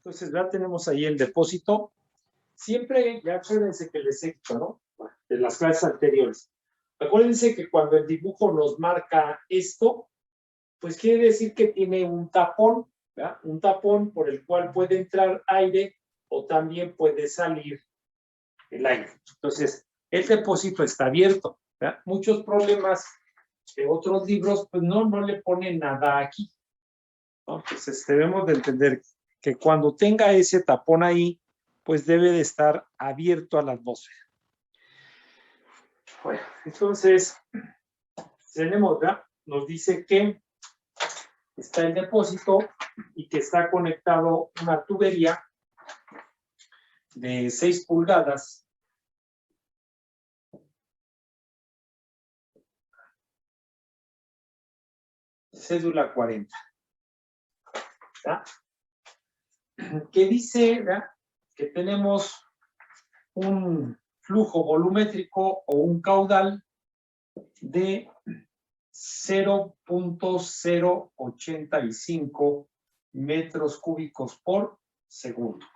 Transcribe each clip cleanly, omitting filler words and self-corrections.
Entonces ya tenemos ahí el depósito. Siempre, ya acuérdense que les he dicho, ¿no? Bueno, de las clases anteriores. Acuérdense que cuando el dibujo nos marca esto, pues quiere decir que tiene un tapón, ¿verdad? Un tapón por el cual puede entrar aire o también puede salir el aire. Entonces, el depósito está abierto, ¿verdad? Muchos problemas de otros libros, pues no le ponen nada aquí, ¿no? Entonces, debemos de entender que cuando tenga ese tapón ahí, pues debe de estar abierto a la atmósfera. Bueno, entonces, tenemos, ¿verdad? Nos dice que está el depósito y que está conectado una tubería de 6 pulgadas. Cédula 40. ¿Verdad? Que dice, ¿verdad?, que tenemos un flujo volumétrico o un caudal de 0.085 metros cúbicos por segundo.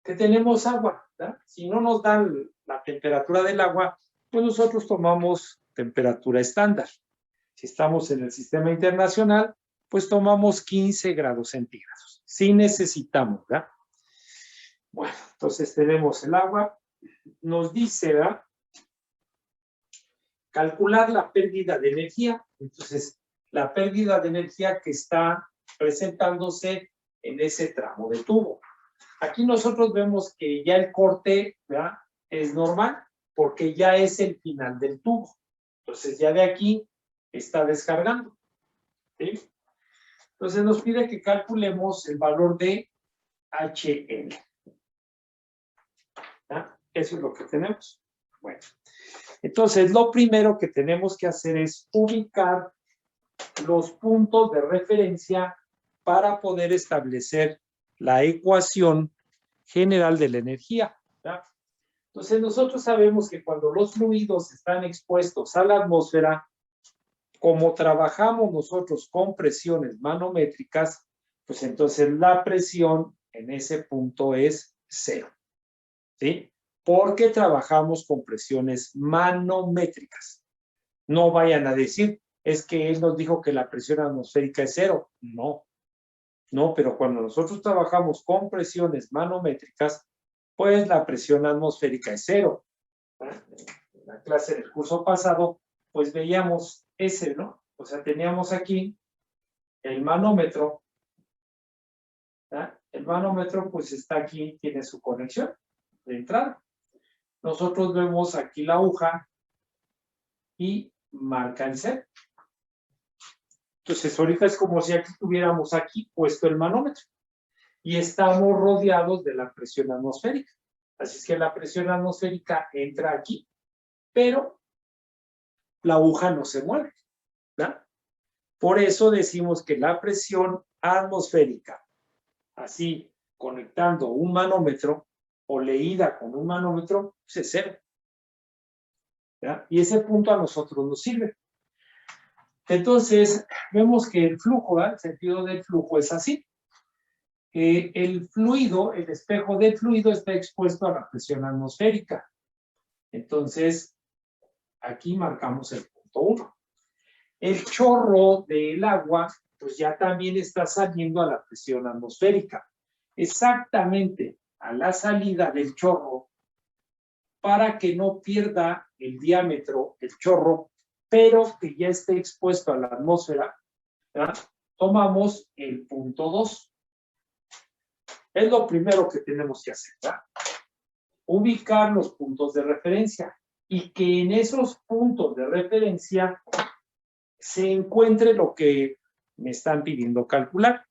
Que tenemos agua, ¿verdad? Si no nos dan la temperatura del agua, pues nosotros tomamos temperatura estándar. Si estamos en el sistema internacional, pues tomamos 15 grados centígrados. Si necesitamos, ¿verdad? Bueno, entonces tenemos el agua. Nos dice, ¿verdad?, calcular la pérdida de energía. Entonces, la pérdida de energía que está presentándose en ese tramo de tubo. Aquí nosotros vemos que ya el corte, ¿verdad?, es normal porque ya es el final del tubo. Entonces, ya de aquí está descargando, ¿sí? Entonces, nos pide que calculemos el valor de HL. ¿Ah? Eso es lo que tenemos. Bueno, entonces lo primero que tenemos que hacer es ubicar los puntos de referencia para poder establecer la ecuación general de la energía, ¿verdad? Entonces nosotros sabemos que cuando los fluidos están expuestos a la atmósfera, como trabajamos nosotros con presiones manométricas, pues entonces la presión en ese punto es 0, ¿sí? Porque trabajamos con presiones manométricas. No vayan a decir, es que él nos dijo que la presión atmosférica es 0. No, pero cuando nosotros trabajamos con presiones manométricas, pues la presión atmosférica es 0. En la clase del curso pasado, pues veíamos ese, ¿no? O sea, teníamos aquí el manómetro, ¿verdad? El manómetro pues está aquí, tiene su conexión de entrada. Nosotros vemos aquí la aguja y marca el 0. Entonces, ahorita es como si aquí tuviéramos aquí puesto el manómetro y estamos rodeados de la presión atmosférica. Así es que la presión atmosférica entra aquí, pero la aguja no se mueve, ¿verdad? Por eso decimos que la presión atmosférica, así conectando un manómetro o leída con un manómetro, pues es 0. ¿verdad? Y ese punto a nosotros nos sirve. Entonces, vemos que el flujo, ¿verdad?, el sentido del flujo es así. El fluido, el espejo del fluido está expuesto a la presión atmosférica. Entonces, aquí marcamos el punto 1. El chorro del agua, pues ya también está saliendo a la presión atmosférica. Exactamente a la salida del chorro, para que no pierda el diámetro, el chorro, pero que ya esté expuesto a la atmósfera, ¿verdad?, tomamos el punto 2. Es lo primero que tenemos que hacer, ¿verdad? Ubicar los puntos de referencia y que en esos puntos de referencia se encuentre lo que me están pidiendo calcular,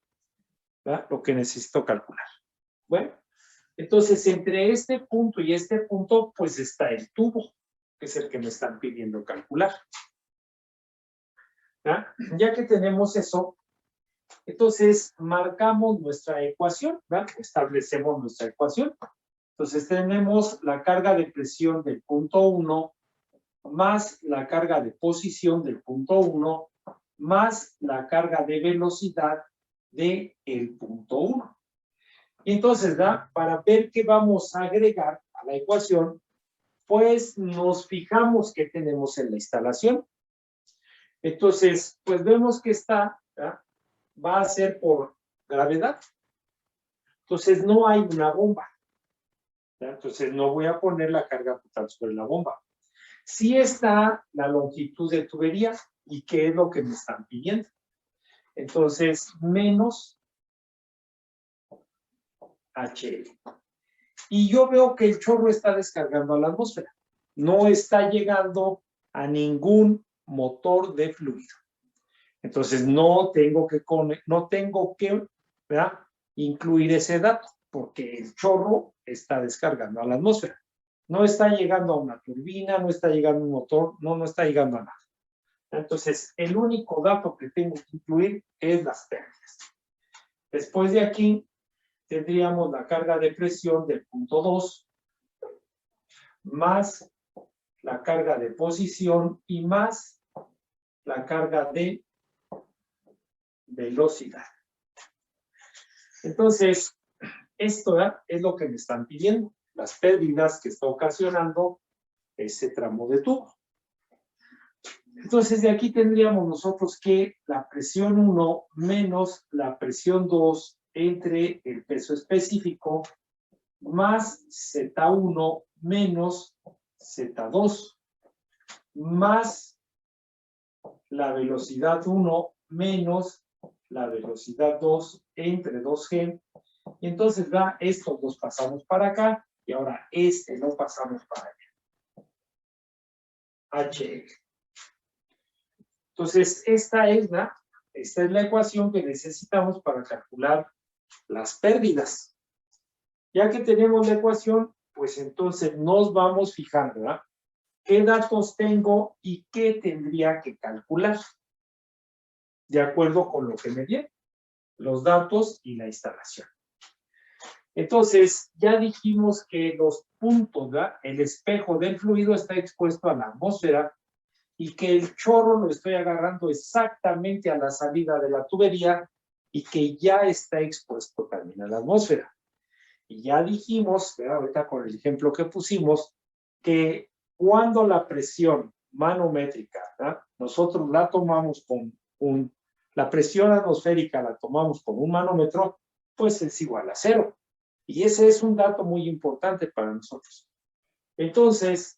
¿verdad?, lo que necesito calcular. Bueno, entonces entre este punto y este punto, pues está el tubo, que es el que me están pidiendo calcular. ¿verdad? Ya que tenemos eso, entonces marcamos nuestra ecuación, ¿verdad? Establecemos nuestra ecuación. Entonces tenemos la carga de presión del punto 1 más la carga de posición del punto 1 más la carga de velocidad del punto 1. Y entonces, ¿verdad? Para ver qué vamos a agregar a la ecuación, pues nos fijamos qué tenemos en la instalación. Entonces, pues vemos que esta, ¿verdad?, va a ser por gravedad. Entonces, no hay una bomba, ¿verdad? Entonces, no voy a poner la carga total sobre la bomba. Sí está la longitud de tubería y qué es lo que me están pidiendo. Entonces, menos HL. Y yo veo que el chorro está descargando a la atmósfera. No está llegando a ningún motor de fluido. Entonces, no tengo que, ¿verdad?, incluir ese dato, porque el chorro está descargando a la atmósfera. No está llegando a una turbina, no está llegando a un motor, no está llegando a nada. Entonces, el único dato que tengo que incluir es las pérdidas. Después de aquí, tendríamos la carga de presión del punto 2, más la carga de posición y más la carga de velocidad. Entonces, esto es lo que me están pidiendo, las pérdidas que está ocasionando ese tramo de tubo. Entonces, de aquí tendríamos nosotros que la presión 1 menos la presión 2 entre el peso específico más Z1 menos Z2 más la velocidad 1 menos la velocidad 2 entre 2G. Y entonces, ¿verdad?, estos los pasamos para acá y ahora este lo pasamos para allá. HL. Entonces, esta es la ecuación que necesitamos para calcular las pérdidas. Ya que tenemos la ecuación, pues entonces nos vamos fijando, ¿verdad?, qué datos tengo y qué tendría que calcular, de acuerdo con lo que me dieron, los datos y la instalación. Entonces, ya dijimos que los puntos, ¿verdad?, el espejo del fluido está expuesto a la atmósfera y que el chorro lo estoy agarrando exactamente a la salida de la tubería y que ya está expuesto también a la atmósfera. Y ya dijimos, ¿verdad?, ahorita con el ejemplo que pusimos, que cuando la presión manométrica, ¿verdad?, nosotros la tomamos con la presión atmosférica la tomamos con un manómetro, pues es igual a 0. Y ese es un dato muy importante para nosotros. Entonces,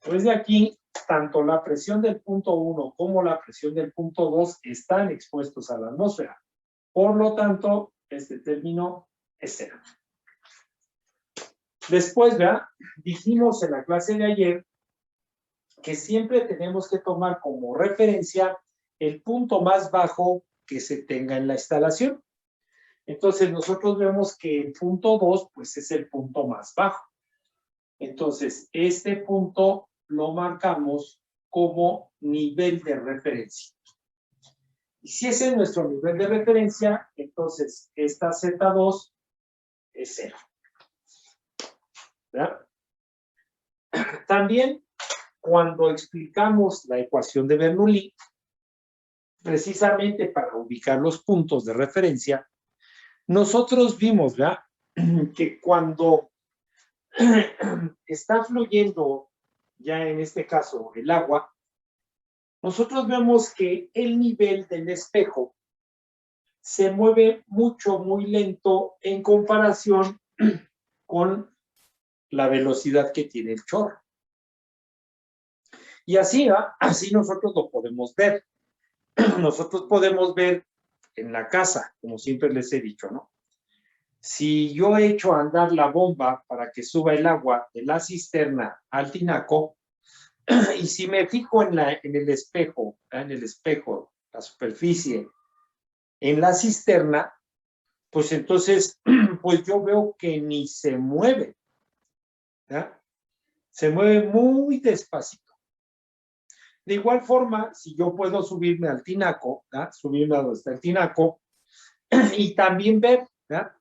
pues de aquí, tanto la presión del punto 1 como la presión del punto 2 están expuestos a la atmósfera. Por lo tanto, este término es 0. Después, ¿verdad?, dijimos en la clase de ayer que siempre tenemos que tomar como referencia el punto más bajo que se tenga en la instalación. Entonces, nosotros vemos que el punto 2, pues es el punto más bajo. Entonces, este punto lo marcamos como nivel de referencia. Y si ese es nuestro nivel de referencia, entonces esta Z2 es 0. ¿Verdad? También, cuando explicamos la ecuación de Bernoulli, precisamente para ubicar los puntos de referencia, nosotros vimos, ¿verdad?, que cuando está fluyendo, ya en este caso, el agua, nosotros vemos que el nivel del espejo se mueve muy lento en comparación con la velocidad que tiene el chorro. Y así, así nosotros lo podemos ver. Nosotros podemos ver en la casa, como siempre les he dicho, ¿no? Si yo echo a andar la bomba para que suba el agua de la cisterna al tinaco, y si me fijo en el espejo, la superficie, en la cisterna, pues entonces, pues yo veo que ni se mueve, ¿verdad? Se mueve muy despacito. De igual forma, si yo puedo subirme al tinaco, ¿verdad?, subirme a donde está el tinaco, y también ver, ¿verdad?,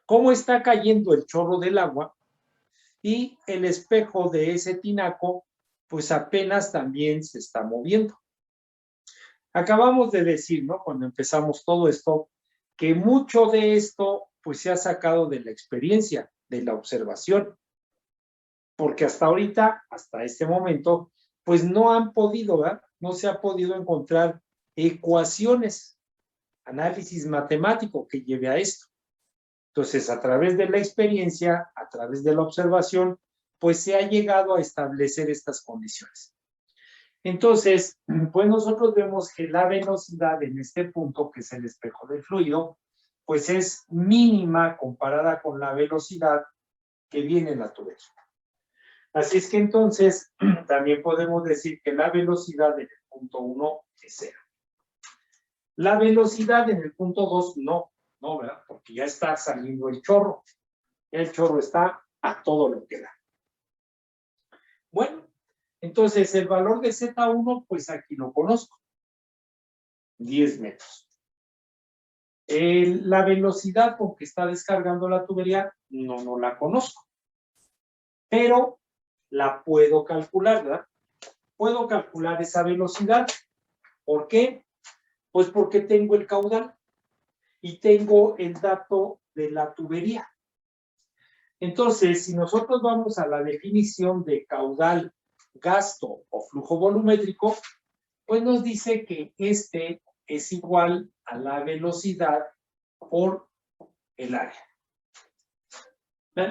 cómo está cayendo el chorro del agua y el espejo de ese tinaco, pues apenas también se está moviendo. Acabamos de decir, ¿no?, cuando empezamos todo esto, que mucho de esto pues se ha sacado de la experiencia, de la observación, porque hasta ahorita, hasta este momento, pues no han podido, ¿verdad? No se ha podido encontrar ecuaciones, análisis matemático que lleve a esto. Entonces, a través de la experiencia, a través de la observación, pues se ha llegado a establecer estas condiciones. Entonces, pues nosotros vemos que la velocidad en este punto, que es el espejo del fluido, pues es mínima comparada con la velocidad que viene en la tubería. Así es que entonces también podemos decir que la velocidad en el punto 1 es 0. La velocidad en el punto 2 no, ¿verdad? Porque ya está saliendo el chorro. El chorro está a todo lo que da. Bueno, entonces el valor de Z1, pues aquí lo conozco. 10 metros. La velocidad con que está descargando la tubería, no la conozco. Pero la puedo calcular, ¿verdad? Puedo calcular esa velocidad. ¿Por qué? Pues porque tengo el caudal y tengo el dato de la tubería. Entonces, si nosotros vamos a la definición de caudal, gasto o flujo volumétrico, pues nos dice que este es igual a la velocidad por el área.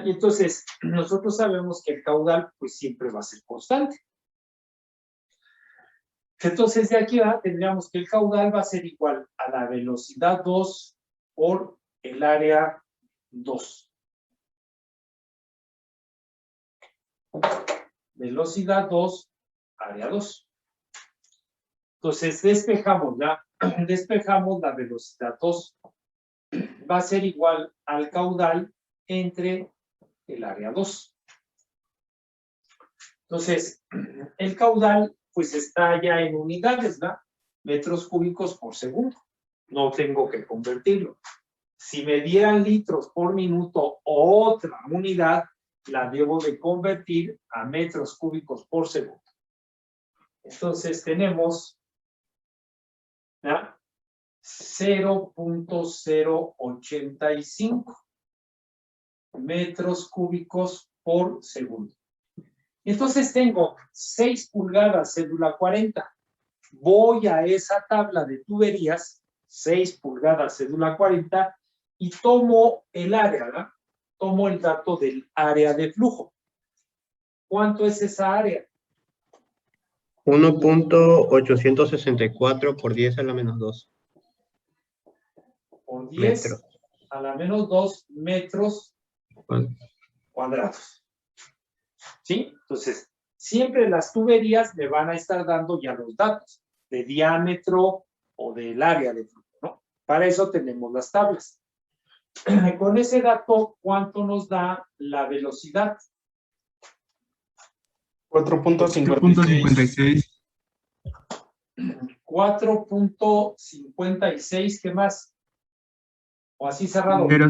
Y entonces, nosotros sabemos que el caudal pues siempre va a ser constante. Entonces, de aquí tendríamos que el caudal va a ser igual a la velocidad 2 por el área 2. Velocidad 2, área 2. Entonces, despejamos la velocidad 2. Va a ser igual al caudal entre el área 2. Entonces, el caudal pues está ya en unidades, ¿verdad? Metros cúbicos por segundo. No tengo que convertirlo. Si me dieran litros por minuto o otra unidad, la debo de convertir a metros cúbicos por segundo. Entonces tenemos 0.085 metros cúbicos por segundo. Entonces tengo 6 pulgadas, cédula 40. Voy a esa tabla de tuberías, 6 pulgadas, cédula 40, y tomo el área, ¿verdad? Tomo el dato del área de flujo. ¿Cuánto es esa área? 1.864 por 10 a la menos 2. Por 10 metros a la menos 2 metros cuadrados. ¿Sí? Entonces, siempre las tuberías me van a estar dando ya los datos de diámetro o del área de flujo, ¿no? Para eso tenemos las tablas. Con ese dato, ¿cuánto nos da la velocidad? 4.56. 4.56, ¿qué más? O así cerrado. 0.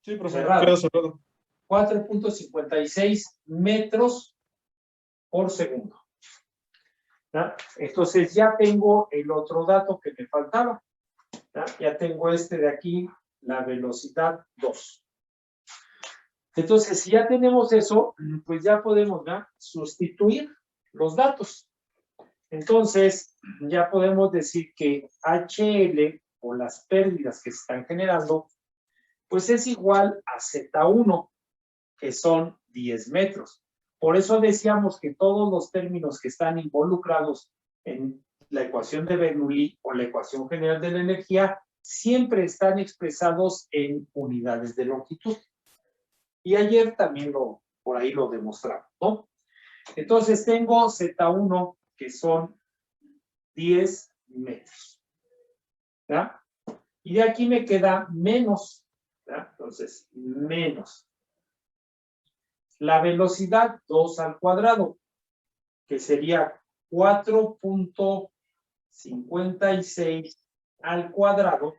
Sí, profesor, Cerrado. queda cerrado. 4.56 metros por segundo. ¿Ya? Entonces ya tengo el otro dato que me faltaba. ¿Ya? Ya tengo este de aquí, la velocidad 2. Entonces, si ya tenemos eso, pues ya podemos sustituir los datos. Entonces, ya podemos decir que HL, o las pérdidas que se están generando, pues es igual a Z1, que son 10 metros. Por eso decíamos que todos los términos que están involucrados en la ecuación de Bernoulli o la ecuación general de la energía siempre están expresados en unidades de longitud. Y ayer también por ahí lo demostramos, ¿no? Entonces tengo Z1, que son 10 metros. ¿Ya? Y de aquí me queda menos. ¿Ya? Entonces, menos. La velocidad 2 al cuadrado, que sería 4.56 al cuadrado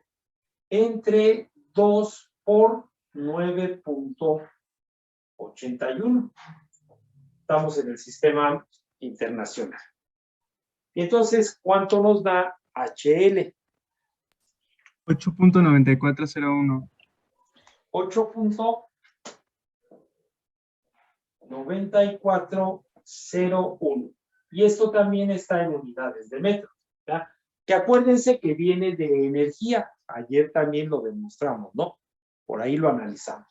entre 2 por 9.81. Estamos en el sistema internacional. Y entonces, ¿cuánto nos da HL? 8.9401. 8.9401. Y esto también está en unidades de metro, ¿verdad? Que acuérdense que viene de energía. Ayer también lo demostramos, ¿no? Por ahí lo analizamos.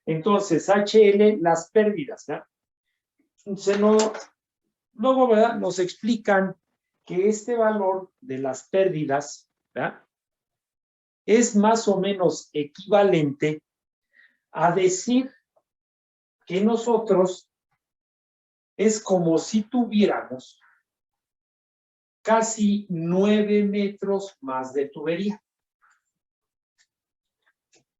Entonces, HL, las pérdidas, ¿verdad? Luego, ¿verdad? Nos explican que este valor de las pérdidas, ¿verdad? Es más o menos equivalente a decir que nosotros es como si tuviéramos casi 9 metros más de tubería.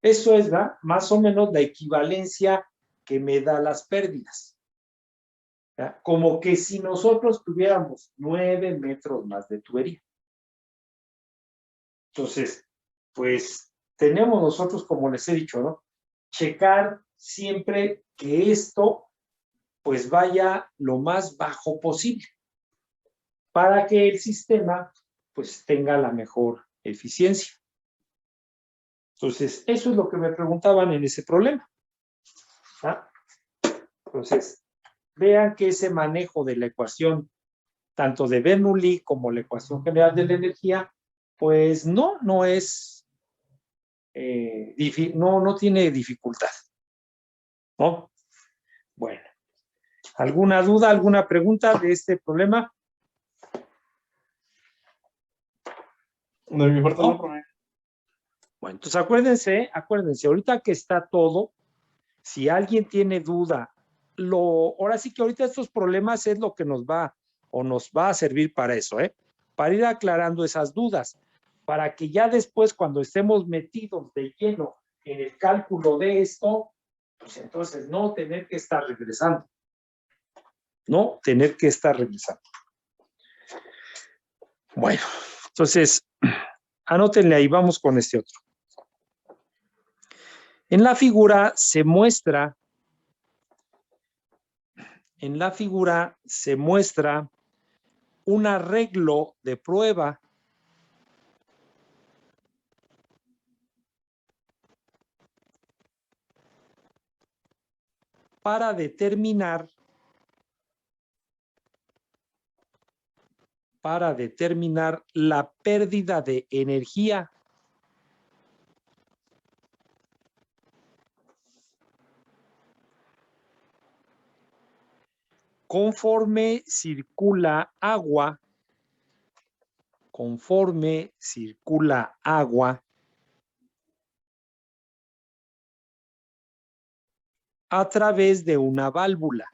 Eso es, ¿verdad? Más o menos la equivalencia que me da las pérdidas. ¿Verdad? Como que si nosotros tuviéramos 9 metros más de tubería. Entonces, pues tenemos nosotros, como les he dicho, ¿no? Checar siempre que esto pues vaya lo más bajo posible para que el sistema pues tenga la mejor eficiencia. Entonces, eso es lo que me preguntaban en ese problema. ¿Ah? Entonces, vean que ese manejo de la ecuación, tanto de Bernoulli como la ecuación general de la energía, pues no es, no tiene dificultad. ¿No? Bueno, ¿alguna duda, alguna pregunta de este problema? De mi parte, ¿No? no, profe. Bueno, entonces acuérdense, ahorita que está todo, si alguien tiene duda, ahora sí que ahorita estos problemas es lo que nos va a servir para eso, para ir aclarando esas dudas, para que ya después cuando estemos metidos de lleno en el cálculo de esto, pues entonces no tener que estar regresando. Bueno, entonces, anótenle ahí, vamos con este otro. En la figura se muestra un arreglo de prueba para determinar la pérdida de energía conforme circula agua a través de una válvula.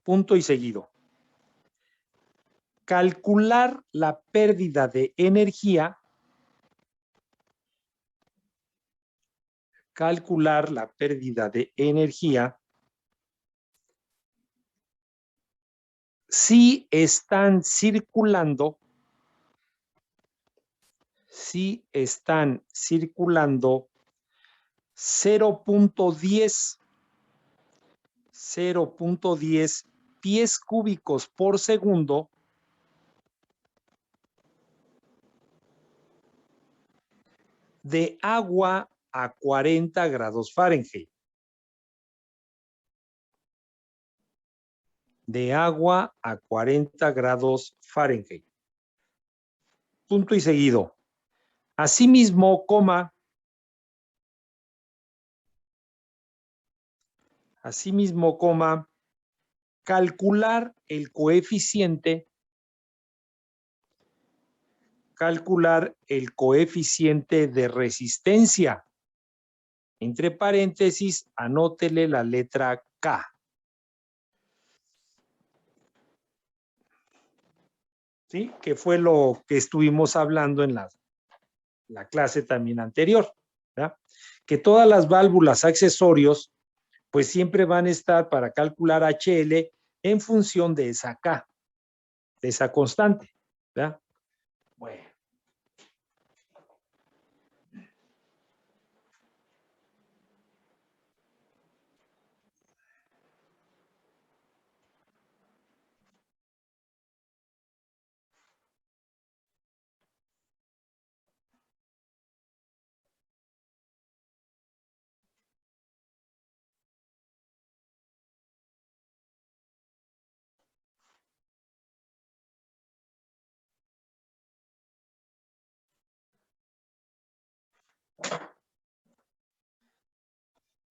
Punto y seguido. Calcular la pérdida de energía si están circulando 0.10 pies cúbicos por segundo de agua a 40 grados Fahrenheit. Punto y seguido. Asimismo, calcular el coeficiente de resistencia. Entre paréntesis, anótele la letra K. ¿Sí? Que fue lo que estuvimos hablando en la clase también anterior, ¿verdad? Que todas las válvulas accesorios pues siempre van a estar para calcular HL en función de esa K, de esa constante, ¿verdad? Bueno.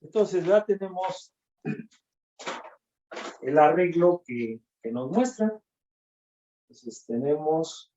Entonces ya tenemos el arreglo que nos muestra. Entonces tenemos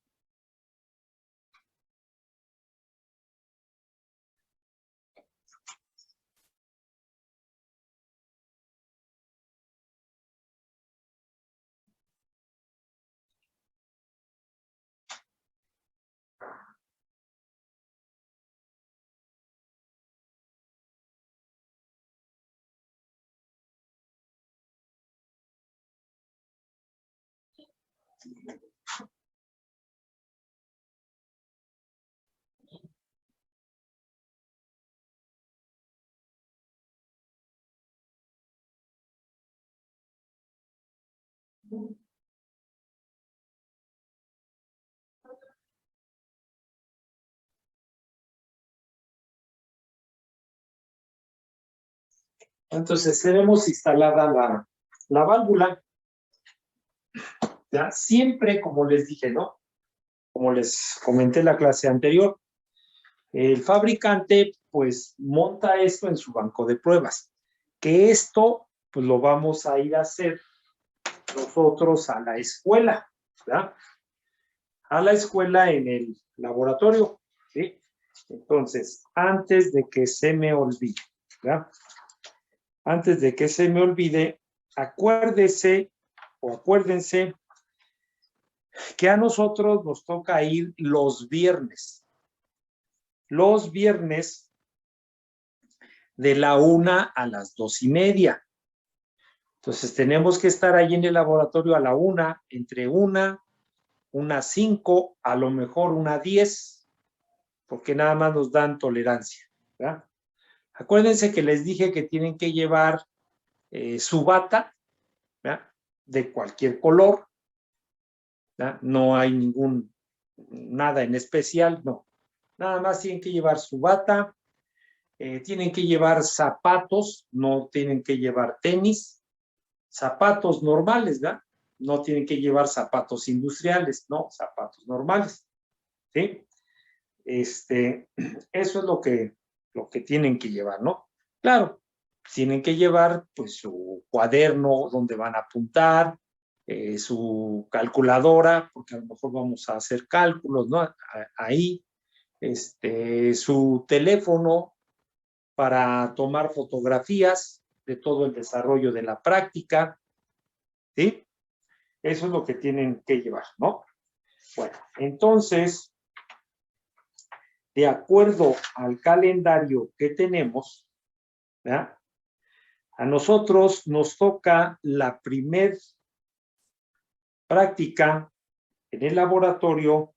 entonces tenemos instalada la válvula. ¿Ya? Siempre, como les dije, ¿no? Como les comenté en la clase anterior, el fabricante pues monta esto en su banco de pruebas, que esto pues lo vamos a ir a hacer nosotros a la escuela, ¿verdad? A la escuela en el laboratorio, ¿sí? Entonces, antes de que se me olvide, ¿verdad? Antes de que se me olvide, acuérdese o acuérdense que a nosotros nos toca ir los viernes. Los viernes de la 1 a las 2:30. Entonces tenemos que estar ahí en el laboratorio a la 1, entre 1, 1:05, a lo mejor 1:10, porque nada más nos dan tolerancia, ¿verdad? Acuérdense que les dije que tienen que llevar su bata, ¿verdad? De cualquier color, ¿verdad? No hay nada en especial, no. Nada más tienen que llevar su bata, tienen que llevar zapatos, no tienen que llevar tenis, zapatos normales, ¿verdad? No tienen que llevar zapatos industriales, no, zapatos normales, ¿sí? Eso es lo que tienen que llevar, ¿no? Claro, tienen que llevar pues su cuaderno donde van a apuntar, su calculadora, porque a lo mejor vamos a hacer cálculos, ¿no? Ahí, su teléfono para tomar fotografías de todo el desarrollo de la práctica, ¿sí? Eso es lo que tienen que llevar, ¿no? Bueno, entonces, de acuerdo al calendario que tenemos, ¿verdad? A nosotros nos toca la primer práctica en el laboratorio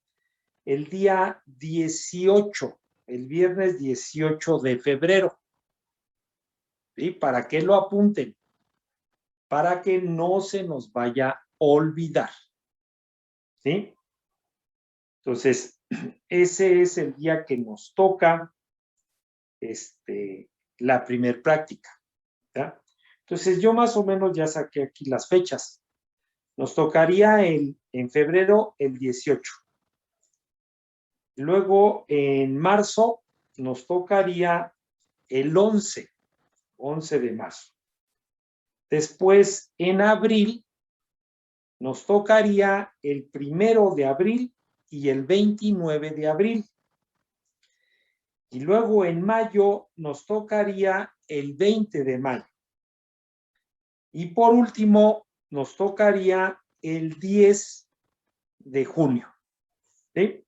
el día 18, el viernes 18 de febrero. ¿Sí? Para que lo apunten, para que no se nos vaya a olvidar. ¿Sí? Entonces, ese es el día que nos toca la primer práctica. ¿Ya? Entonces, yo más o menos ya saqué aquí las fechas. Nos tocaría en febrero el 18. Luego, en marzo, nos tocaría el 11 de marzo. Después, en abril, nos tocaría el 1 de abril y el 29 de abril. Y luego en mayo nos tocaría el 20 de mayo. Y por último, nos tocaría el 10 de junio. ¿Sí?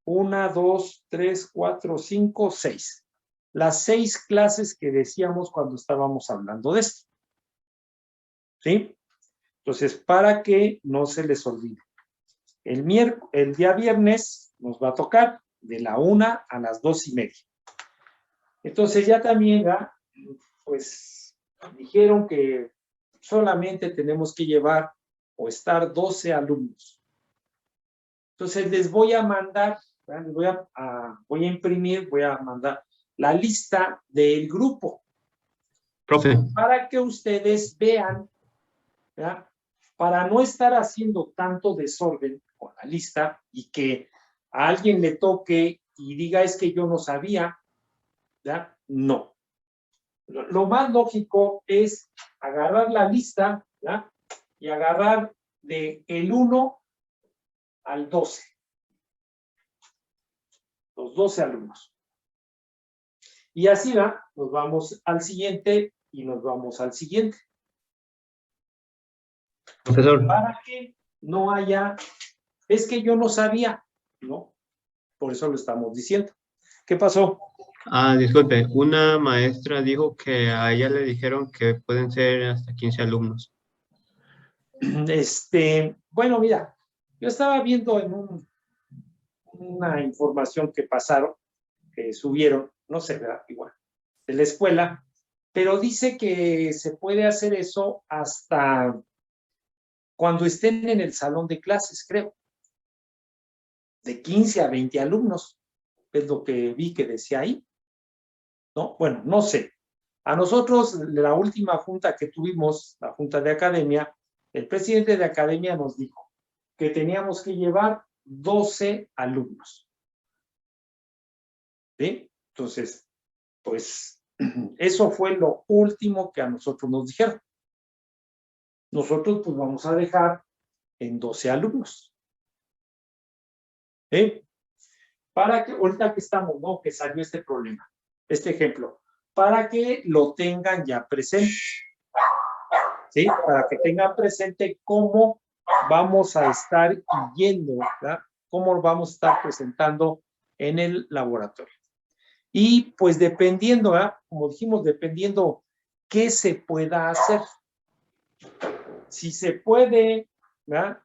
1, 2, 3, 4, 5, 6. Las 6 clases que decíamos cuando estábamos hablando de esto. ¿Sí? Entonces, para que no se les olvide. El día viernes nos va a tocar de la 1 a las 2:30. Entonces ya también, pues, dijeron que solamente tenemos que llevar o estar 12 alumnos. Entonces les voy a mandar, voy a imprimir, voy a mandar la lista del grupo. Profe, Para que ustedes vean, ¿verdad? Para no estar haciendo tanto desorden con la lista y que a alguien le toque y diga es que yo no sabía, ¿ya? No. Lo más lógico es agarrar la lista, ¿ya? Y agarrar de el 1 al 12. Los 12 alumnos. Y así va, nos vamos al siguiente y nos vamos al siguiente. Profesor, Para que no haya, es que yo no sabía, ¿no? Por eso lo estamos diciendo. ¿Qué pasó? disculpe, una maestra dijo que a ella le dijeron que pueden ser hasta 15 alumnos. Bueno, mira, yo estaba viendo en una información que pasaron, que subieron, no sé, ¿verdad? Igual, de la escuela, pero dice que se puede hacer eso hasta cuando estén en el salón de clases, creo, de 15 a 20 alumnos, es lo que vi que decía ahí, ¿no? Bueno, no sé. A nosotros, la última junta que tuvimos, la junta de academia, el presidente de academia nos dijo que teníamos que llevar 12 alumnos. ¿Sí? Entonces, pues, eso fue lo último que a nosotros nos dijeron. Nosotros, pues, vamos a dejar en 12 alumnos. ¿Sí? Para que, ahorita que estamos, ¿no? Que salió este problema, este ejemplo, para que lo tengan ya presente. ¿Sí? Para que tengan presente cómo vamos a estar yendo, ¿verdad? Cómo vamos a estar presentando en el laboratorio. Y pues dependiendo, ¿verdad? Como dijimos, dependiendo qué se pueda hacer. Si se puede, ¿verdad?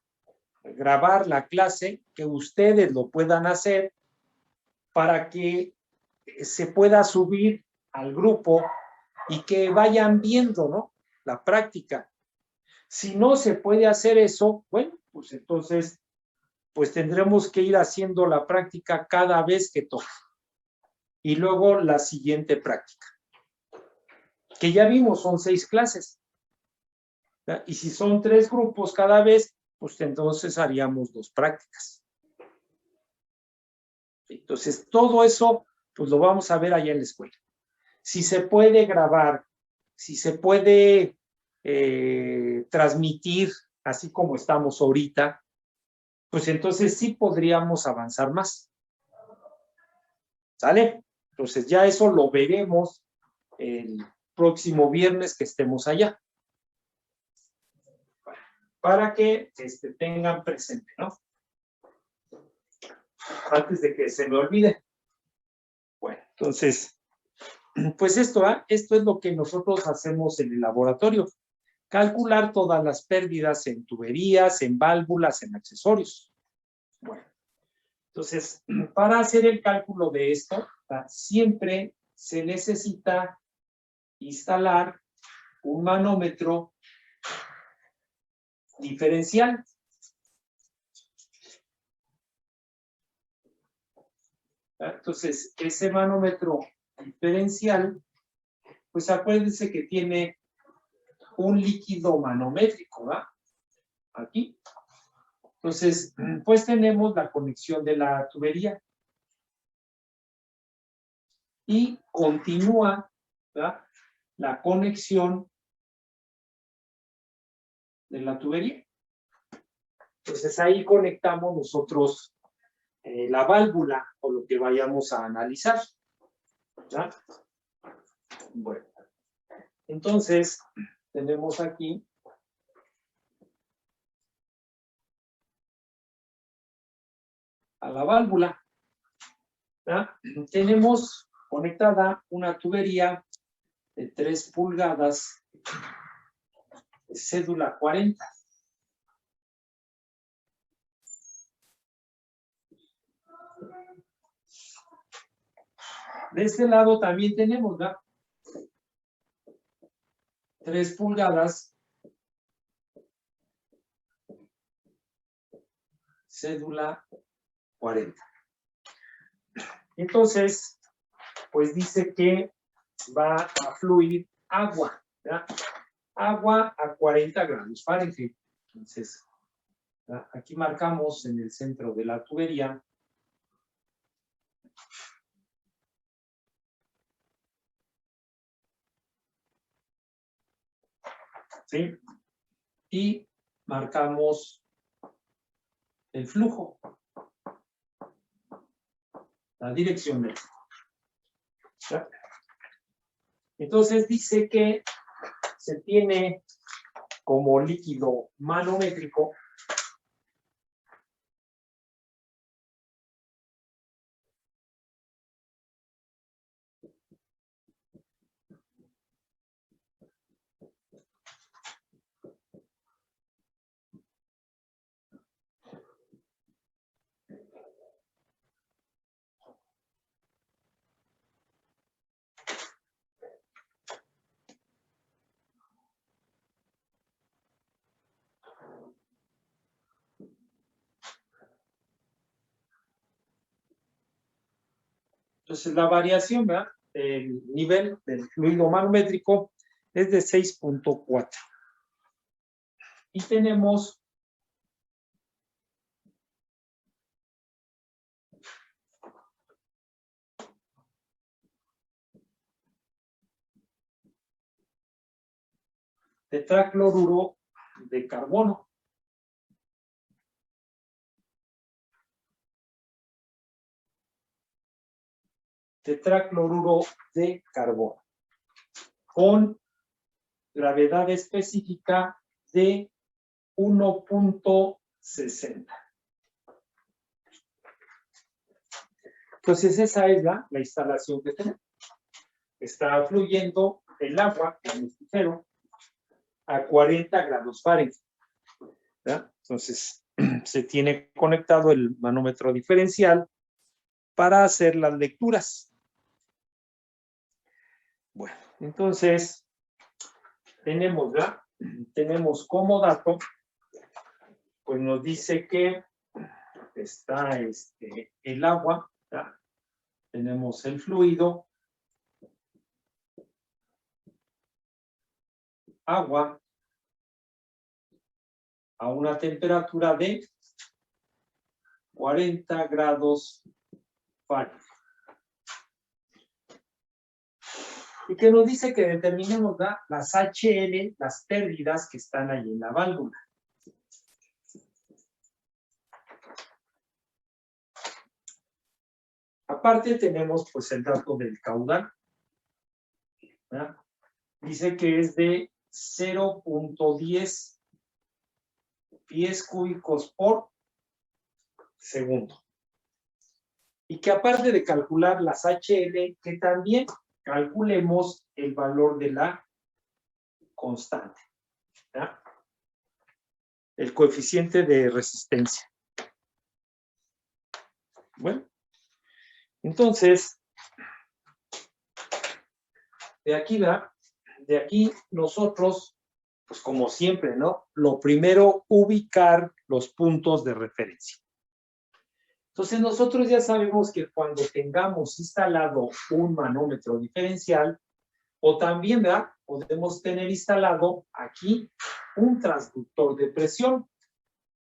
Grabar la clase, que ustedes lo puedan hacer para que se pueda subir al grupo y que vayan viendo, ¿no? La práctica. Si no se puede hacer eso, bueno, pues entonces, pues tendremos que ir haciendo la práctica cada vez que toque. Y luego la siguiente práctica. Que ya vimos, son 6 clases. ¿Ya? Y si son 3 grupos cada vez, pues entonces haríamos 2 prácticas. Entonces, todo eso, pues lo vamos a ver allá en la escuela. Si se puede grabar, si se puede transmitir, así como estamos ahorita, pues entonces sí podríamos avanzar más. ¿Sale? Entonces ya eso lo veremos el próximo viernes que estemos allá. Para que tengan presente, ¿no? Antes de que se me olvide. Bueno, entonces, pues esto es lo que nosotros hacemos en el laboratorio. Calcular todas las pérdidas en tuberías, en válvulas, en accesorios. Bueno, entonces, para hacer el cálculo de esto, siempre se necesita instalar un manómetro diferencial. Entonces, ese manómetro diferencial, pues acuérdense que tiene un líquido manométrico, ¿verdad? Aquí. Entonces, pues tenemos la conexión de la tubería. Y continúa, ¿verdad? La conexión de la tubería. Entonces ahí conectamos nosotros la válvula o lo que vayamos a analizar. ¿Ya? Bueno, entonces tenemos aquí a la válvula. ¿Ya? Tenemos conectada una tubería de 3 pulgadas, de cédula 40. De este lado también tenemos, ¿verdad? 3 pulgadas, cédula 40. Entonces, pues dice que va a fluir agua, ¿verdad? Agua a 40 grados Fahrenheit. Entonces, ¿verdad? Aquí marcamos en el centro de la tubería ¿sí? Y marcamos el flujo, la dirección del flujo. ¿Ya? Entonces dice que se tiene como líquido manométrico Entonces, la variación, ¿verdad? El nivel del fluido manométrico es de 6.4. Y tenemos tetracloruro de carbono. Tetracloruro de carbono. Con gravedad específica de 1.60. Entonces, esa es la instalación que tenemos. Está fluyendo el agua, el mesticero, a 40 grados Fahrenheit. ¿Ya? Entonces, se tiene conectado el manómetro diferencial para hacer las lecturas. Bueno, entonces, tenemos como dato, pues nos dice que está el agua, ¿ya? Tenemos el fluido, agua, a una temperatura de 40 grados Fahrenheit. Y que nos dice que determinemos las HL, las pérdidas que están ahí en la válvula. Aparte tenemos pues el dato del caudal, ¿verdad? Dice que es de 0.10 pies cúbicos por segundo. Y que aparte de calcular las HL, que también calculemos el valor de la constante, ¿verdad? El coeficiente de resistencia. Bueno, entonces, de aquí nosotros, pues como siempre, ¿no? Lo primero, ubicar los puntos de referencia. Entonces, nosotros ya sabemos que cuando tengamos instalado un manómetro diferencial, o también, ¿verdad? Podemos tener instalado aquí un transductor de presión,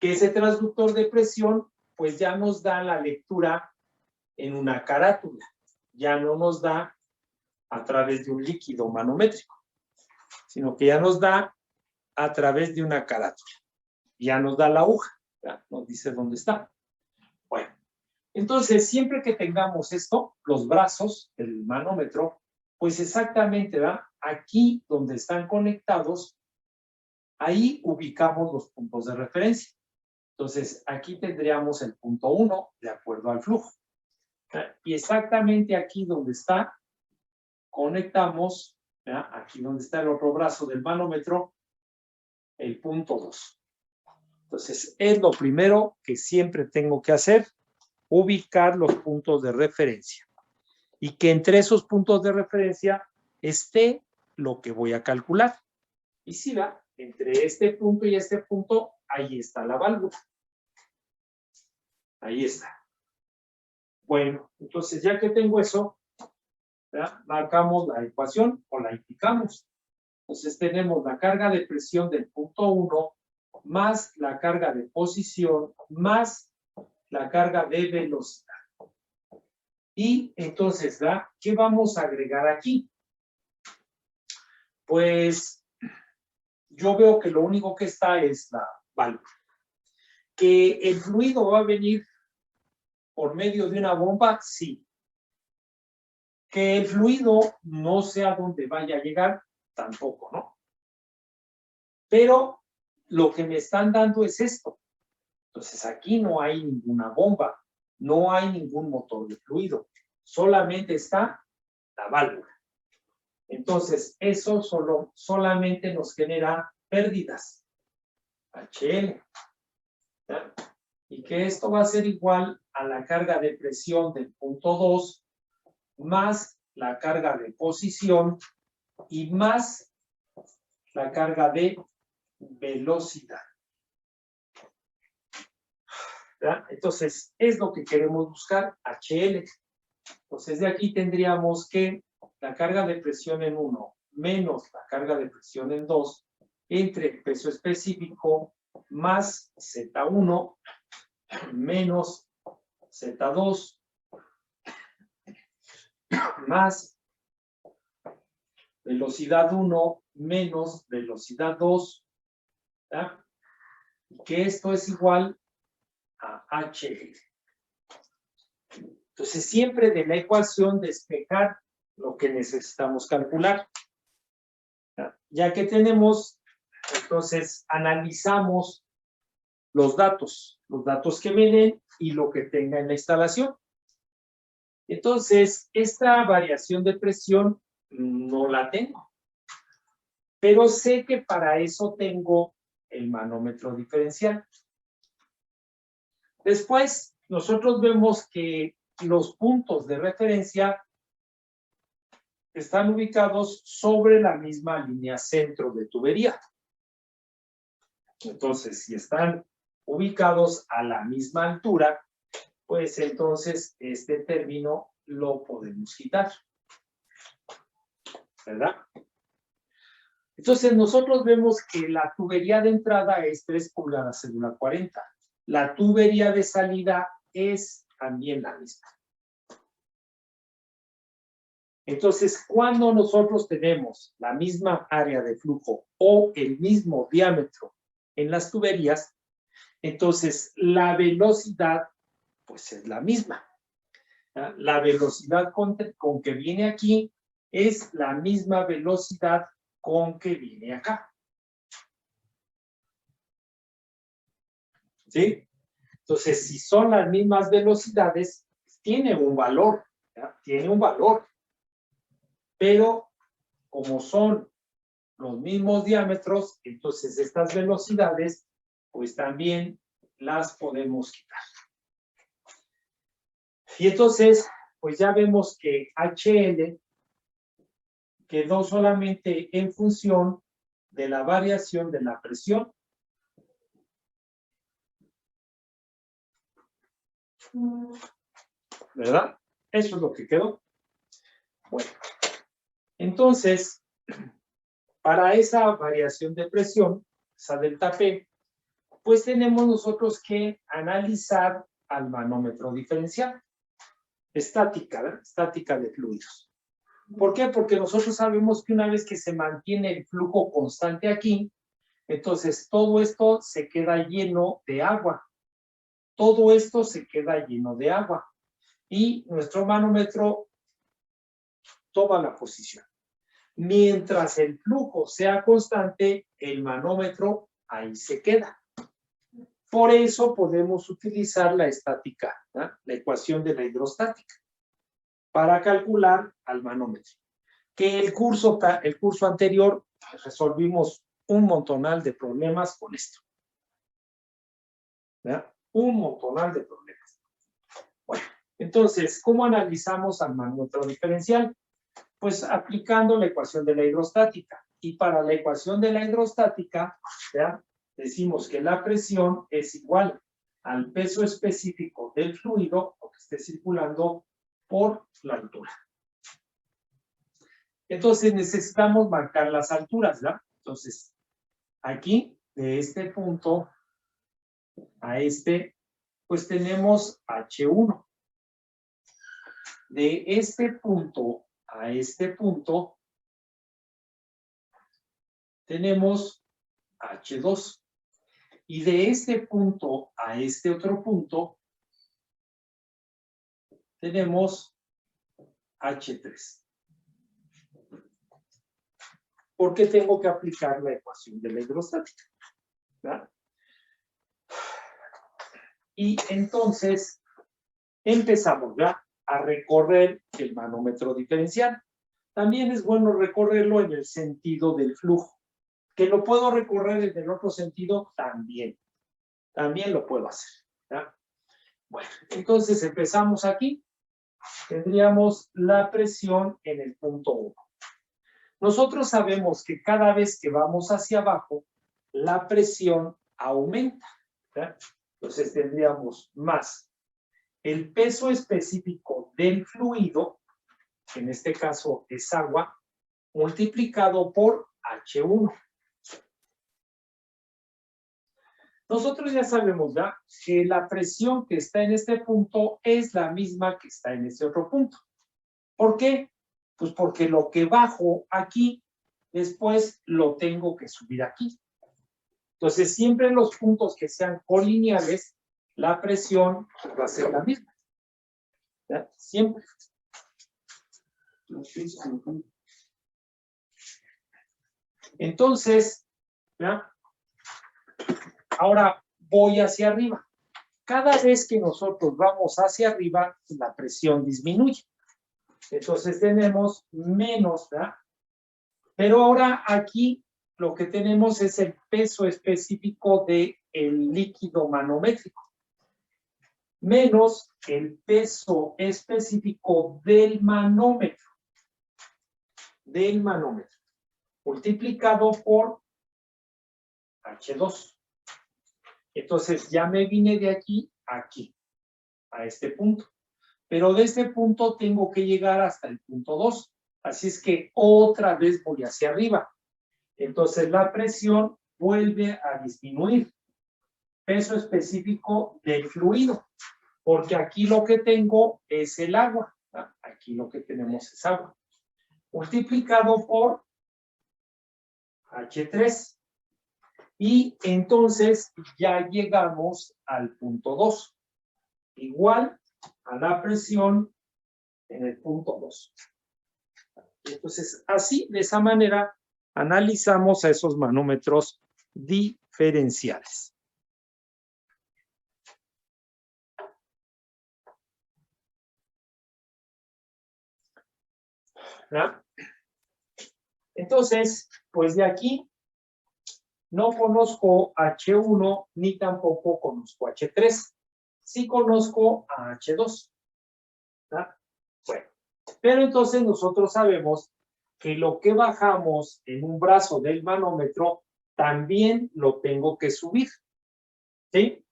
que ese transductor de presión, pues ya nos da la lectura en una carátula, ya no nos da a través de un líquido manométrico, sino que ya nos da a través de una carátula, ya nos da la aguja, ¿ya? Nos dice dónde está. Bueno, entonces siempre que tengamos esto, los brazos, el manómetro, pues exactamente, ¿verdad? Aquí donde están conectados, ahí ubicamos los puntos de referencia. Entonces, aquí tendríamos el punto 1 de acuerdo al flujo. Y exactamente aquí donde está, conectamos, ¿verdad? Aquí donde está el otro brazo del manómetro, el punto 2. Entonces, es lo primero que siempre tengo que hacer, ubicar los puntos de referencia. Y que entre esos puntos de referencia esté lo que voy a calcular. Y si va, entre este punto y este punto, ahí está la válvula. Ahí está. Bueno, entonces ya que tengo eso, ¿verdad? Marcamos la ecuación o la indicamos. Entonces tenemos la carga de presión del punto 1 más la carga de posición más la carga de velocidad. Y entonces, ¿verdad? ¿Qué vamos a agregar aquí? Pues yo veo que lo único que está es la válvula. ¿Que el fluido va a venir por medio de una bomba? Sí. ¿Que el fluido no sé a dónde vaya a llegar? Tampoco, ¿no? Pero lo que me están dando es esto. Entonces aquí no hay ninguna bomba, no hay ningún motor de fluido, solamente está la válvula. Entonces eso solamente nos genera pérdidas. HL. ¿Ya? Y que esto va a ser igual a la carga de presión del punto 2 más la carga de posición y más la carga de velocidad. ¿Ya? Entonces, es lo que queremos buscar, HL. Entonces, de aquí tendríamos que la carga de presión en 1 menos la carga de presión en 2 entre el peso específico más Z1 menos Z2 más velocidad 1 menos velocidad 2, ¿ya? Que esto es igual a HL. Entonces, siempre de la ecuación despejar lo que necesitamos calcular. Ya que tenemos, entonces analizamos los datos que me den y lo que tenga en la instalación. Entonces, esta variación de presión no la tengo. Pero sé que para eso tengo el manómetro diferencial. Después, nosotros vemos que los puntos de referencia están ubicados sobre la misma línea centro de tubería. Entonces, si están ubicados a la misma altura, pues entonces este término lo podemos quitar. ¿Verdad? Entonces, nosotros vemos que la tubería de entrada es 3 pulgadas cédula 40. La tubería de salida es también la misma. Entonces, cuando nosotros tenemos la misma área de flujo o el mismo diámetro en las tuberías, entonces la velocidad pues es la misma. ¿Ya? La velocidad con que viene aquí es la misma velocidad con que viene acá. ¿Sí? Entonces, si son las mismas velocidades, tiene un valor, ¿ya? Tiene un valor. Pero, como son los mismos diámetros, entonces estas velocidades, pues también las podemos quitar. Y entonces, pues ya vemos que HL quedó solamente en función de la variación de la presión. ¿Verdad? Eso es lo que quedó. Bueno, entonces, para esa variación de presión, esa delta P, pues tenemos nosotros que analizar al manómetro diferencial. Estática, ¿verdad? Estática de fluidos. ¿Por qué? Porque nosotros sabemos que una vez que se mantiene el flujo constante aquí, entonces todo esto se queda lleno de agua. Todo esto se queda lleno de agua. Y nuestro manómetro toma la posición. Mientras el flujo sea constante, el manómetro ahí se queda. Por eso podemos utilizar la estática, ¿no? La ecuación de la hidrostática, para calcular al manómetro. Que el curso anterior resolvimos un montonal de problemas con esto. ¿Ya? Un montonal de problemas. Bueno, entonces, ¿cómo analizamos al manómetro diferencial? Pues aplicando la ecuación de la hidrostática. Y para la ecuación de la hidrostática, ¿ya? Decimos que la presión es igual al peso específico del fluido, o que esté circulando, por la altura. Entonces necesitamos marcar las alturas, ¿verdad? Entonces, aquí, de este punto a este, pues tenemos H1. De este punto a este punto, tenemos H2. Y de este punto a este otro punto tenemos H3. ¿Por qué tengo que aplicar la ecuación de la hidrostática? ¿Verdad? Y entonces empezamos ya a recorrer el manómetro diferencial. También es bueno recorrerlo en el sentido del flujo. ¿Que lo puedo recorrer en el otro sentido? También lo puedo hacer. ¿Ya? Bueno, entonces empezamos aquí. Tendríamos la presión en el punto 1. Nosotros sabemos que cada vez que vamos hacia abajo, la presión aumenta. ¿Ya? Entonces tendríamos más el peso específico del fluido, que en este caso es agua, multiplicado por H1. Nosotros ya sabemos ya que la presión que está en este punto es la misma que está en este otro punto. ¿Por qué? Pues porque lo que bajo aquí, después lo tengo que subir aquí. Entonces, siempre en los puntos que sean colineales, la presión va a ser la misma. ¿Ya? Siempre. Entonces, ¿ya? Ahora voy hacia arriba. Cada vez que nosotros vamos hacia arriba, la presión disminuye. Entonces tenemos menos, ¿verdad? Pero ahora aquí lo que tenemos es el peso específico del líquido manométrico, menos el peso específico del manómetro, multiplicado por H2. Entonces ya me vine de aquí a aquí, a este punto. Pero de este punto tengo que llegar hasta el punto 2. Así es que otra vez voy hacia arriba. Entonces la presión vuelve a disminuir. Peso específico del fluido. Porque aquí lo que tengo es el agua. ¿No? Aquí lo que tenemos es agua. Multiplicado por H3. Y entonces ya llegamos al punto 2. Igual a la presión en el punto 2. Entonces, así, de esa manera, analizamos a esos manómetros diferenciales. ¿verdad? Entonces, pues de aquí no conozco H1 ni tampoco conozco H3. Sí conozco a H2. ¿verdad? Bueno, pero entonces nosotros sabemos que lo que bajamos en un brazo del manómetro también lo tengo que subir. ¿Sí?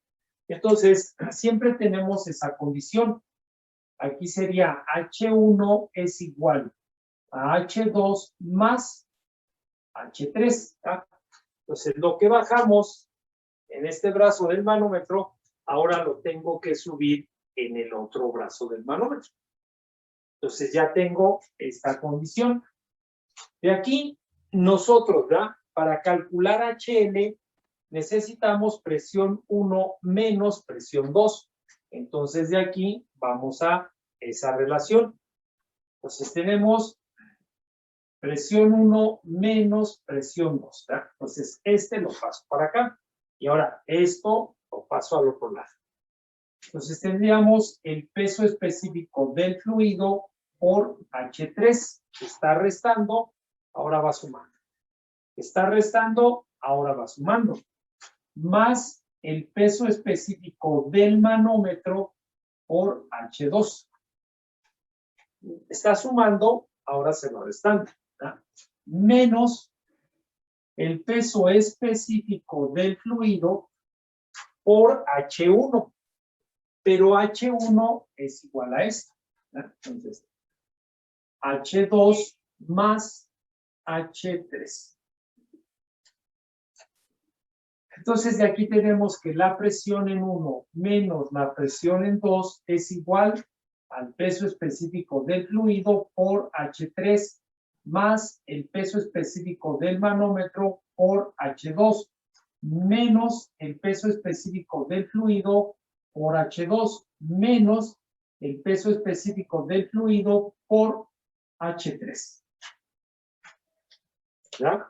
Entonces, siempre tenemos esa condición. Aquí sería H1 es igual a H2 más H3. ¿tá? Entonces, lo que bajamos en este brazo del manómetro, ahora lo tengo que subir en el otro brazo del manómetro. Entonces, ya tengo esta condición. De aquí, nosotros, ¿verdad? Para calcular HL, necesitamos presión 1 menos presión 2. Entonces, de aquí vamos a esa relación. Entonces, tenemos presión 1 menos presión 2. ¿verdad? Entonces, este lo paso para acá. Y ahora, esto lo paso al otro lado. Entonces, tendríamos el peso específico del fluido por H3. Está restando, ahora va sumando. Está restando, ahora va sumando. Más el peso específico del manómetro por H2. Está sumando, ahora se va restando. ¿verdad? Menos el peso específico del fluido por H1. Pero H1 es igual a esto. ¿verdad? Entonces, H2 más H3. Entonces, de aquí tenemos que la presión en 1 menos la presión en 2 es igual al peso específico del fluido por H3 más el peso específico del manómetro por H2 menos el peso específico del fluido por H2 menos el peso específico del fluido por H3. ¿Ya?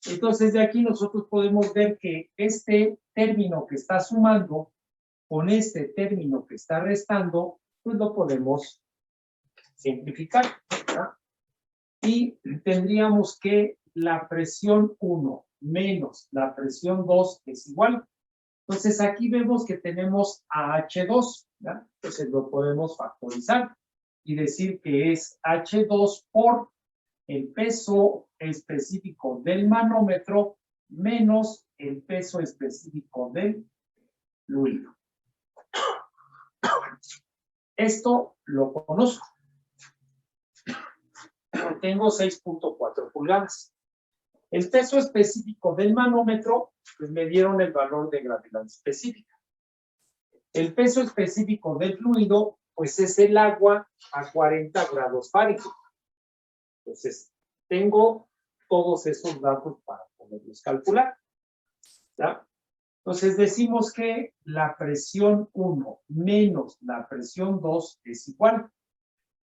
Entonces, de aquí nosotros podemos ver que este término que está sumando con este término que está restando, pues lo podemos simplificar. ¿Ya? Y tendríamos que la presión 1 menos la presión 2 es igual. Entonces, aquí vemos que tenemos a H2, ¿ya? Entonces, lo podemos factorizar y decir que es H2 por el peso específico del manómetro menos el peso específico del fluido. Esto lo conozco. Tengo 6.4 pulgadas. El peso específico del manómetro, pues me dieron el valor de gravedad específica. El peso específico del fluido, pues es el agua a 40 grados Fahrenheit. Entonces, tengo todos esos datos para poderlos calcular. ¿Ya? Entonces, decimos que la presión 1 menos la presión 2 es igual.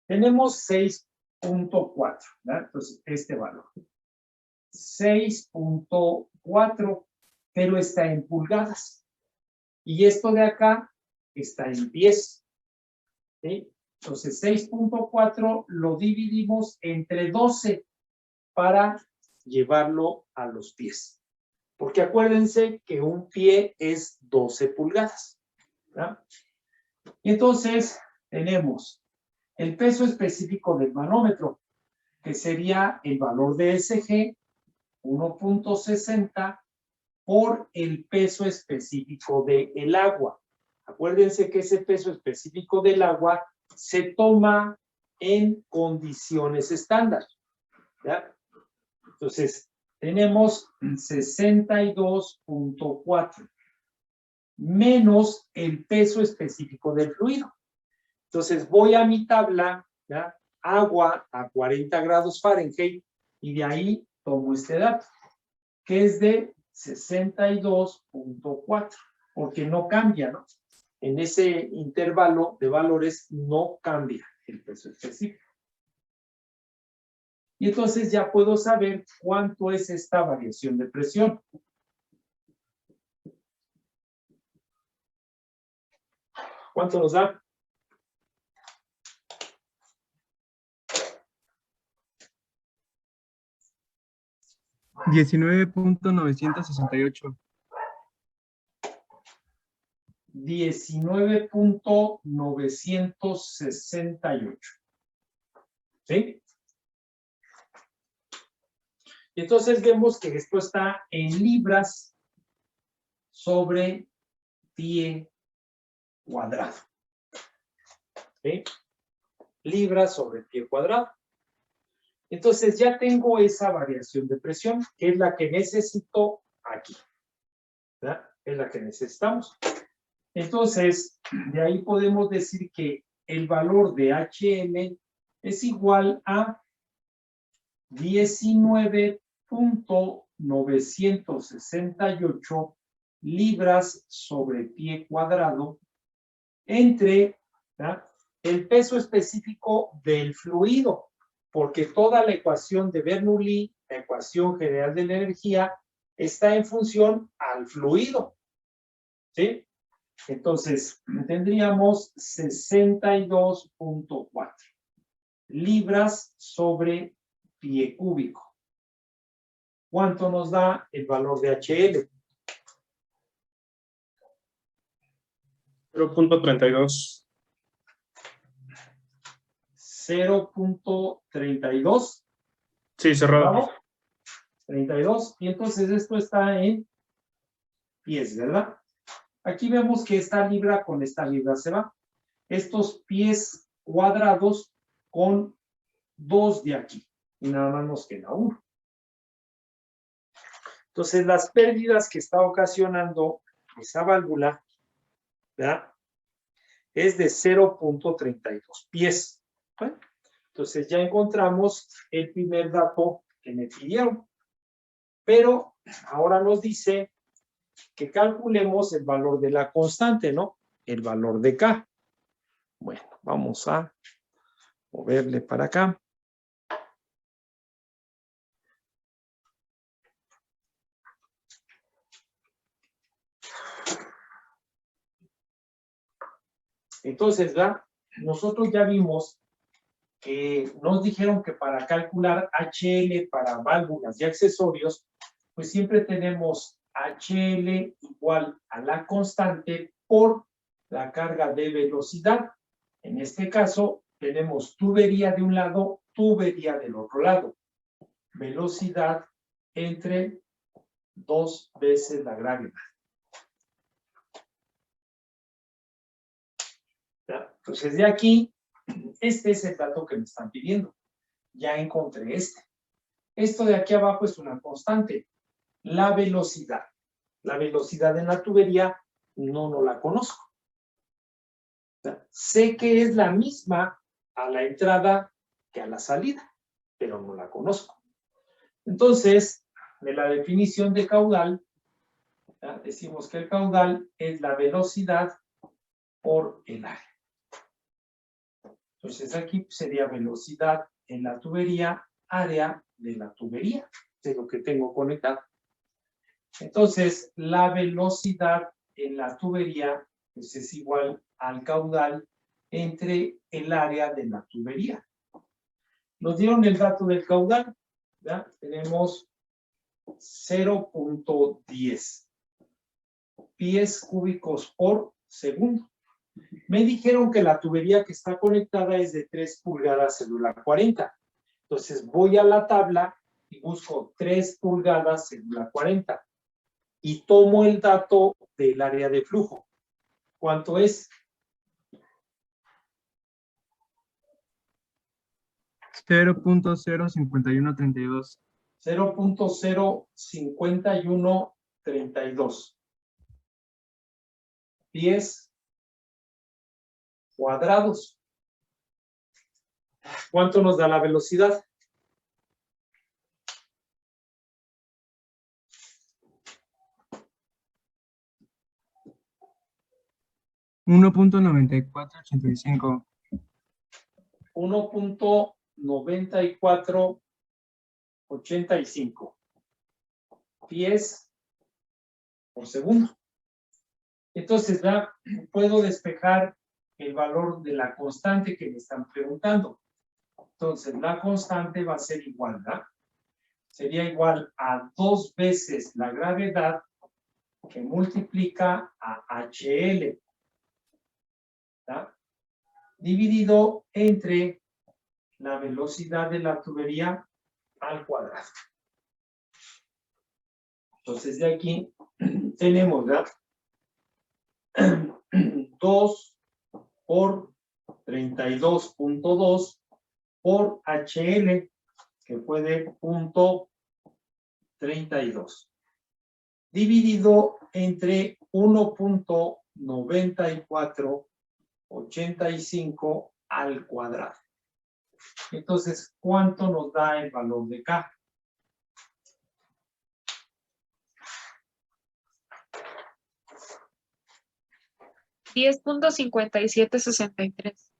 Tenemos 6.4, entonces este valor. 6.4, pero está en pulgadas. Y esto de acá está en pies. ¿Sí? Entonces, 6.4 lo dividimos entre 12 para llevarlo a los pies. Porque acuérdense que un pie es 12 pulgadas. ¿Ya? Y entonces, tenemos el peso específico del manómetro, que sería el valor de SG, 1.60 por el peso específico del agua. Acuérdense que ese peso específico del agua se toma en condiciones estándar. ¿Ya? Entonces, tenemos 62.4 menos el peso específico del fluido. Entonces, voy a mi tabla, ¿ya? Agua a 40 grados Fahrenheit, y de ahí tomo este dato, que es de 62.4, porque no cambia, ¿no? En ese intervalo de valores no cambia el peso específico. Y entonces ya puedo saber cuánto es esta variación de presión. ¿Cuánto nos da? $19.968. 19.968. ¿Sí? Y entonces vemos que esto está en libras sobre pie cuadrado. ¿Sí? Libras sobre pie cuadrado. Entonces ya tengo esa variación de presión, que es la que necesito aquí. ¿Verdad? Es la que necesitamos. Entonces, de ahí podemos decir que el valor de HM es igual a 19.968 libras sobre pie cuadrado entre, ¿verdad?, el peso específico del fluido, porque toda la ecuación de Bernoulli, la ecuación general de la energía, está en función al fluido. ¿Sí? Entonces, tendríamos 62.4 libras sobre pie cúbico. ¿Cuánto nos da el valor de HL? 0.32. 0.32. Sí, cerrado. 32. Y entonces esto está en pies, ¿verdad? Aquí vemos que esta libra con esta libra se va. Estos pies cuadrados con 2 de aquí. Y nada más nos queda 1. Entonces, las pérdidas que está ocasionando esa válvula, ¿verdad?, es de 0.32 pies. ¿Bueno? Entonces, ya encontramos el primer dato que me pidieron. Pero ahora nos dice que calculemos el valor de la constante, ¿no? El valor de K. Bueno, vamos a moverle para acá. Entonces, ¿verdad? Nosotros ya vimos que nos dijeron que para calcular HL para válvulas y accesorios, pues siempre tenemos HL igual a la constante por la carga de velocidad. En este caso, tenemos tubería de un lado, tubería del otro lado. Velocidad entre 2 veces la gravedad. ¿Ya? Entonces, de aquí, este es el dato que me están pidiendo. Ya encontré este. Esto de aquí abajo es una constante. La velocidad. La velocidad en la tubería no la conozco. Sé que es la misma a la entrada que a la salida, pero no la conozco. Entonces, de la definición de caudal, ¿ya? Decimos que el caudal es la velocidad por el área. Entonces, aquí sería velocidad en la tubería, área de la tubería, de lo que tengo conectado. Entonces, la velocidad en la tubería pues, es igual al caudal entre el área de la tubería. Nos dieron el dato del caudal, ¿ya? Tenemos 0.10 pies cúbicos por segundo. Me dijeron que la tubería que está conectada es de 3 pulgadas cédula 40. Entonces voy a la tabla y busco 3 pulgadas cédula 40. Y tomo el dato del área de flujo. ¿Cuánto es? 0.05132. 0.05132 pies cuadrados. ¿Cuánto nos da la velocidad? $1.9485. 1.9485 pies por segundo. Entonces, ya puedo despejar el valor de la constante que me están preguntando. Entonces, la constante va a ser igual, ¿verdad? Sería igual a 2 veces la gravedad que multiplica a HL, ¿verdad? Dividido entre la velocidad de la tubería al cuadrado. Entonces, de aquí tenemos, ¿verdad? 2 por 32.2 por HL, que fue de 0.32, dividido entre 1.9485 al cuadrado. Entonces, ¿cuánto nos da el valor de K? $10.5763.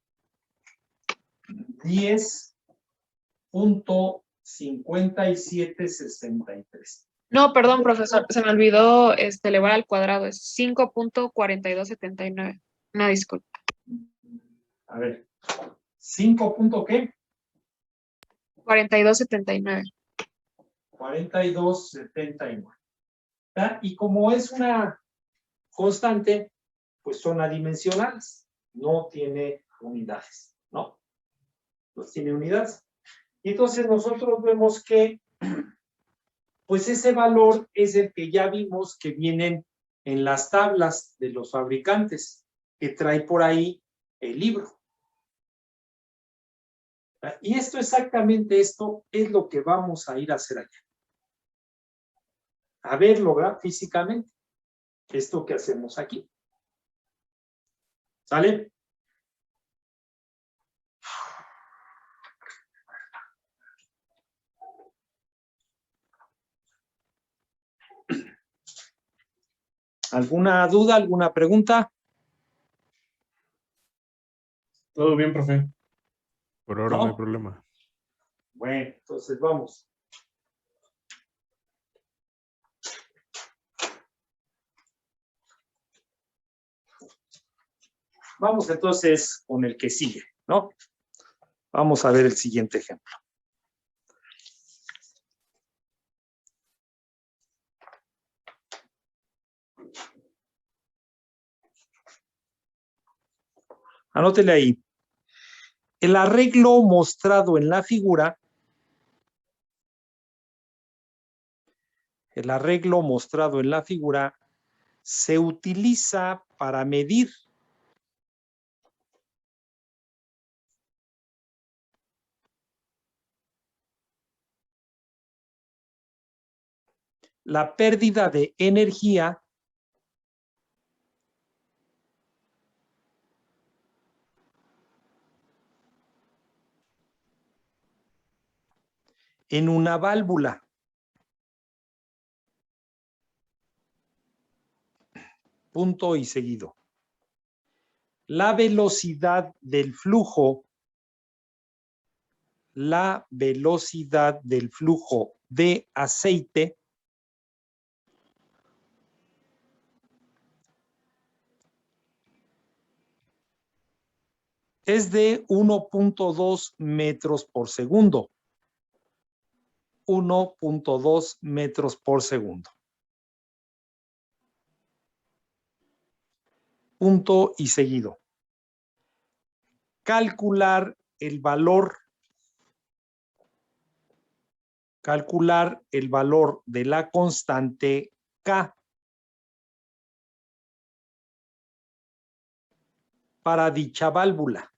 10.5763. No, perdón, profesor, se me olvidó elevar al cuadrado, es 5.4279. Una disculpa. A ver, 5 punto ¿qué? 4279. 4279. ¿Verdad? Y como es una constante, pues son adimensionales, no tiene unidades, ¿no? Pues tiene unidades. Y entonces nosotros vemos que, pues ese valor es el que ya vimos que vienen en las tablas de los fabricantes, que trae por ahí el libro. Y esto exactamente, esto es lo que vamos a ir a hacer allá. A verlo, ¿verdad? Físicamente. Esto que hacemos aquí. ¿Sale? ¿Alguna duda, alguna pregunta? Todo bien, profe. Por ahora no hay ¿No? problema. Bueno, entonces vamos. Vamos entonces con el que sigue, ¿no? Vamos a ver el siguiente ejemplo. Anótele ahí. El arreglo mostrado en la figura, se utiliza para medir la pérdida de energía en una válvula. Punto y seguido. La velocidad del flujo de aceite es de 1.2 metros por segundo. 1.2 metros por segundo. Punto y seguido. Calcular el valor de la constante K para dicha válvula.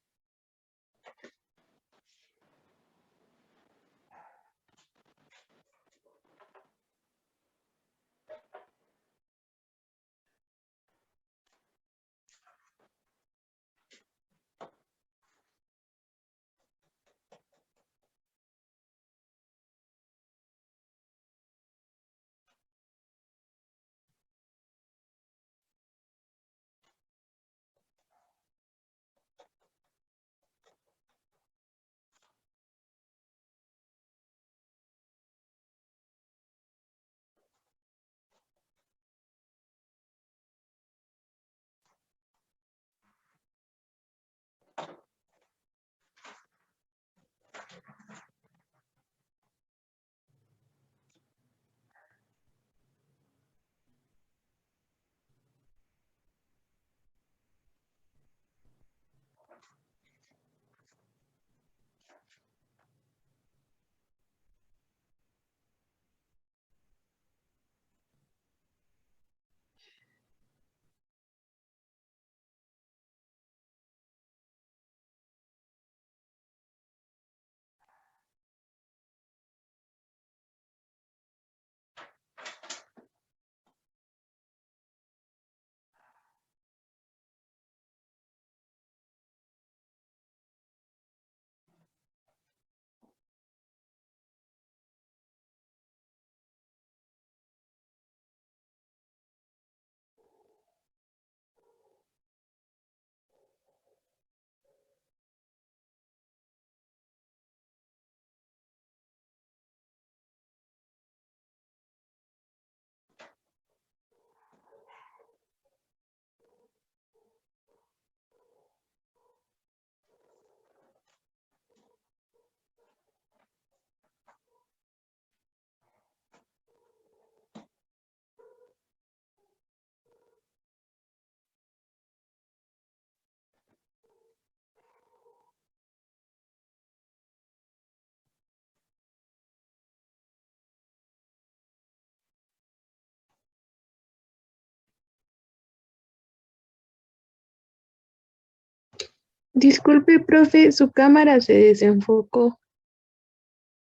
Disculpe, profe, su cámara se desenfocó.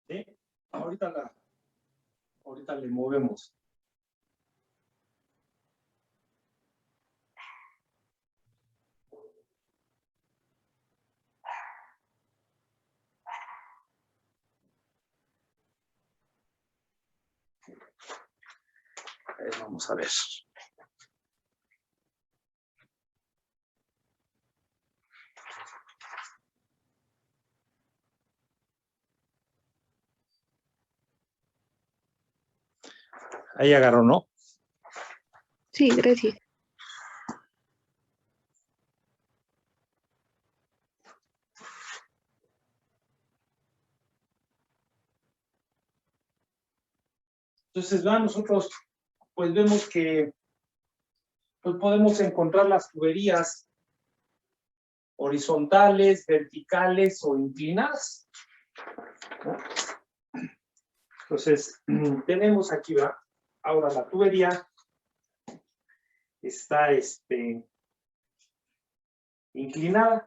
¿Sí? Ahorita le movemos. Vamos a ver. Ahí agarró, ¿no? Sí, gracias. Entonces, ¿verdad? Nosotros pues vemos que pues, podemos encontrar las tuberías horizontales, verticales o inclinadas, ¿no? Entonces, tenemos aquí, ¿verdad? Ahora la tubería está inclinada.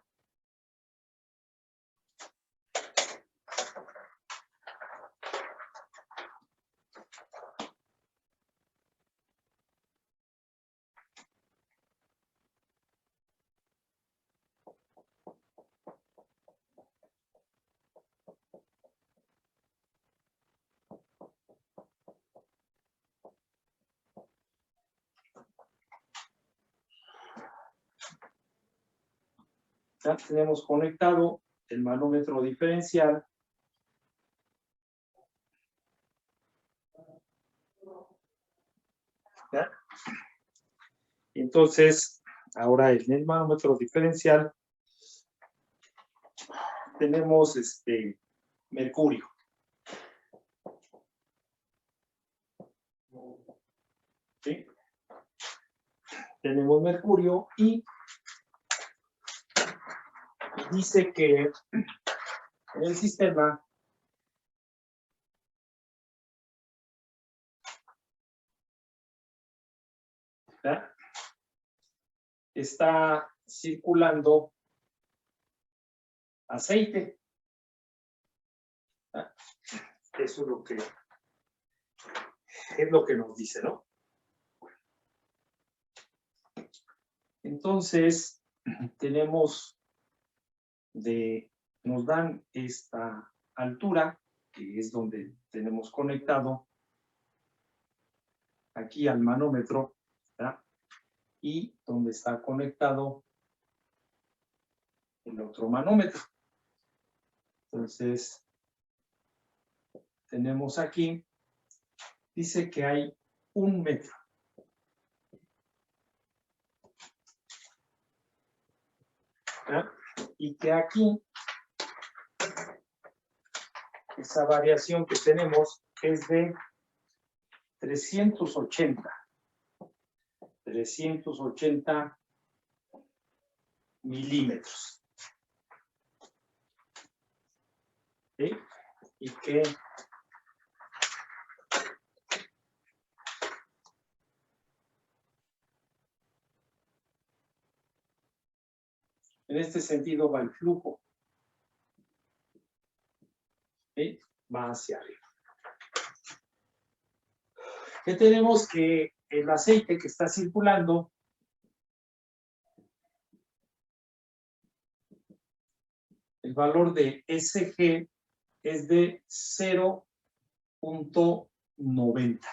Ya tenemos conectado el manómetro diferencial. ¿Ya? Entonces, ahora en el manómetro diferencial tenemos mercurio. ¿Sí? Tenemos mercurio y dice que en el sistema ¿ya? Está circulando aceite. ¿Ya? Eso es lo que nos dice, ¿no? Entonces, nos dan esta altura, que es donde tenemos conectado aquí al manómetro, ¿verdad? Y donde está conectado el otro manómetro. Entonces, tenemos aquí, dice que hay 1 metro. ¿Verdad? Y que aquí, esa variación que tenemos es de 380 milímetros. ¿Sí? Y que en este sentido va el flujo. ¿Sí? Va hacia arriba. Que tenemos que el aceite que está circulando el valor de SG es de 0.90.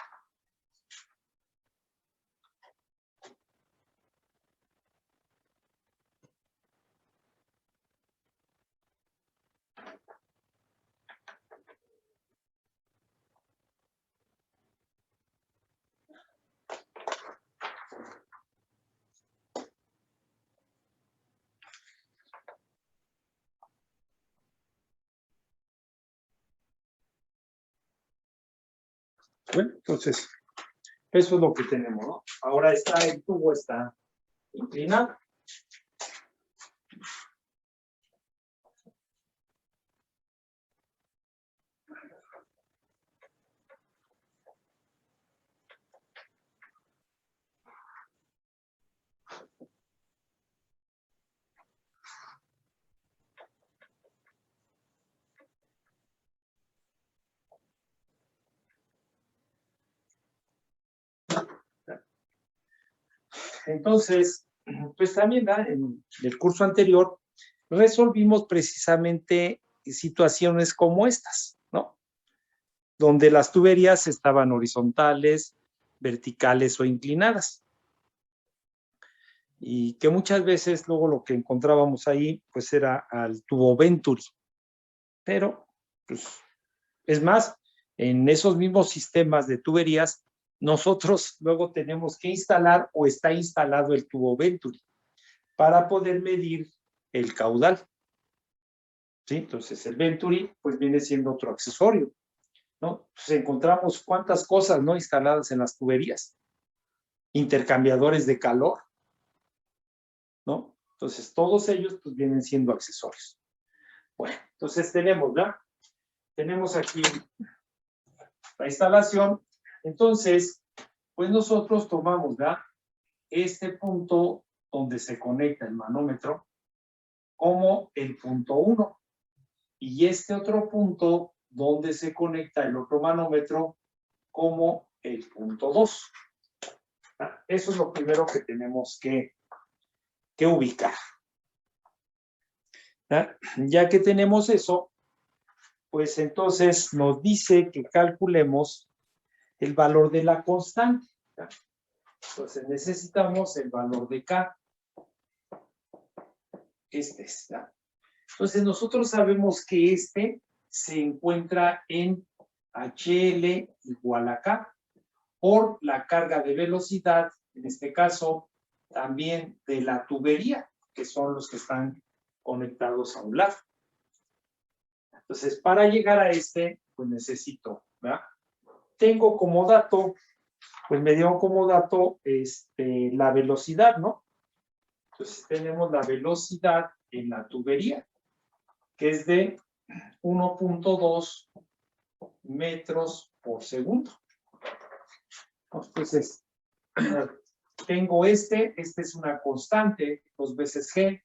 Bueno, entonces, eso es lo que tenemos, ¿no? Ahora el tubo está inclinado. Entonces, pues también en el curso anterior resolvimos precisamente situaciones como estas, ¿no? Donde las tuberías estaban horizontales, verticales o inclinadas. Y que muchas veces luego lo que encontrábamos ahí, pues era al tubo Venturi. Pero, pues, es más, en esos mismos sistemas de tuberías nosotros luego tenemos que instalar o está instalado el tubo Venturi para poder medir el caudal. ¿Sí? Entonces el Venturi pues viene siendo otro accesorio, ¿no? Entonces encontramos cuántas cosas no instaladas en las tuberías. Intercambiadores de calor, ¿no? Entonces todos ellos pues vienen siendo accesorios. Bueno, entonces tenemos, ¿verdad? Tenemos aquí la instalación. Entonces, pues nosotros tomamos, ¿verdad? Este punto donde se conecta el manómetro como el punto 1 y este otro punto donde se conecta el otro manómetro como el punto 2. Eso es lo primero que tenemos que ubicar. Ya que tenemos eso, pues entonces nos dice que calculemos el valor de la constante. Entonces necesitamos el valor de K. Este está. Entonces nosotros sabemos que este se encuentra en HL igual a K por la carga de velocidad, en este caso también de la tubería, que son los que están conectados a un lado. Entonces, para llegar a este, pues necesito, ¿verdad? Tengo como dato, pues me dio como dato la velocidad, ¿no? Entonces, tenemos la velocidad en la tubería, que es de 1.2 metros por segundo. Entonces, tengo este es una constante, 2 veces G.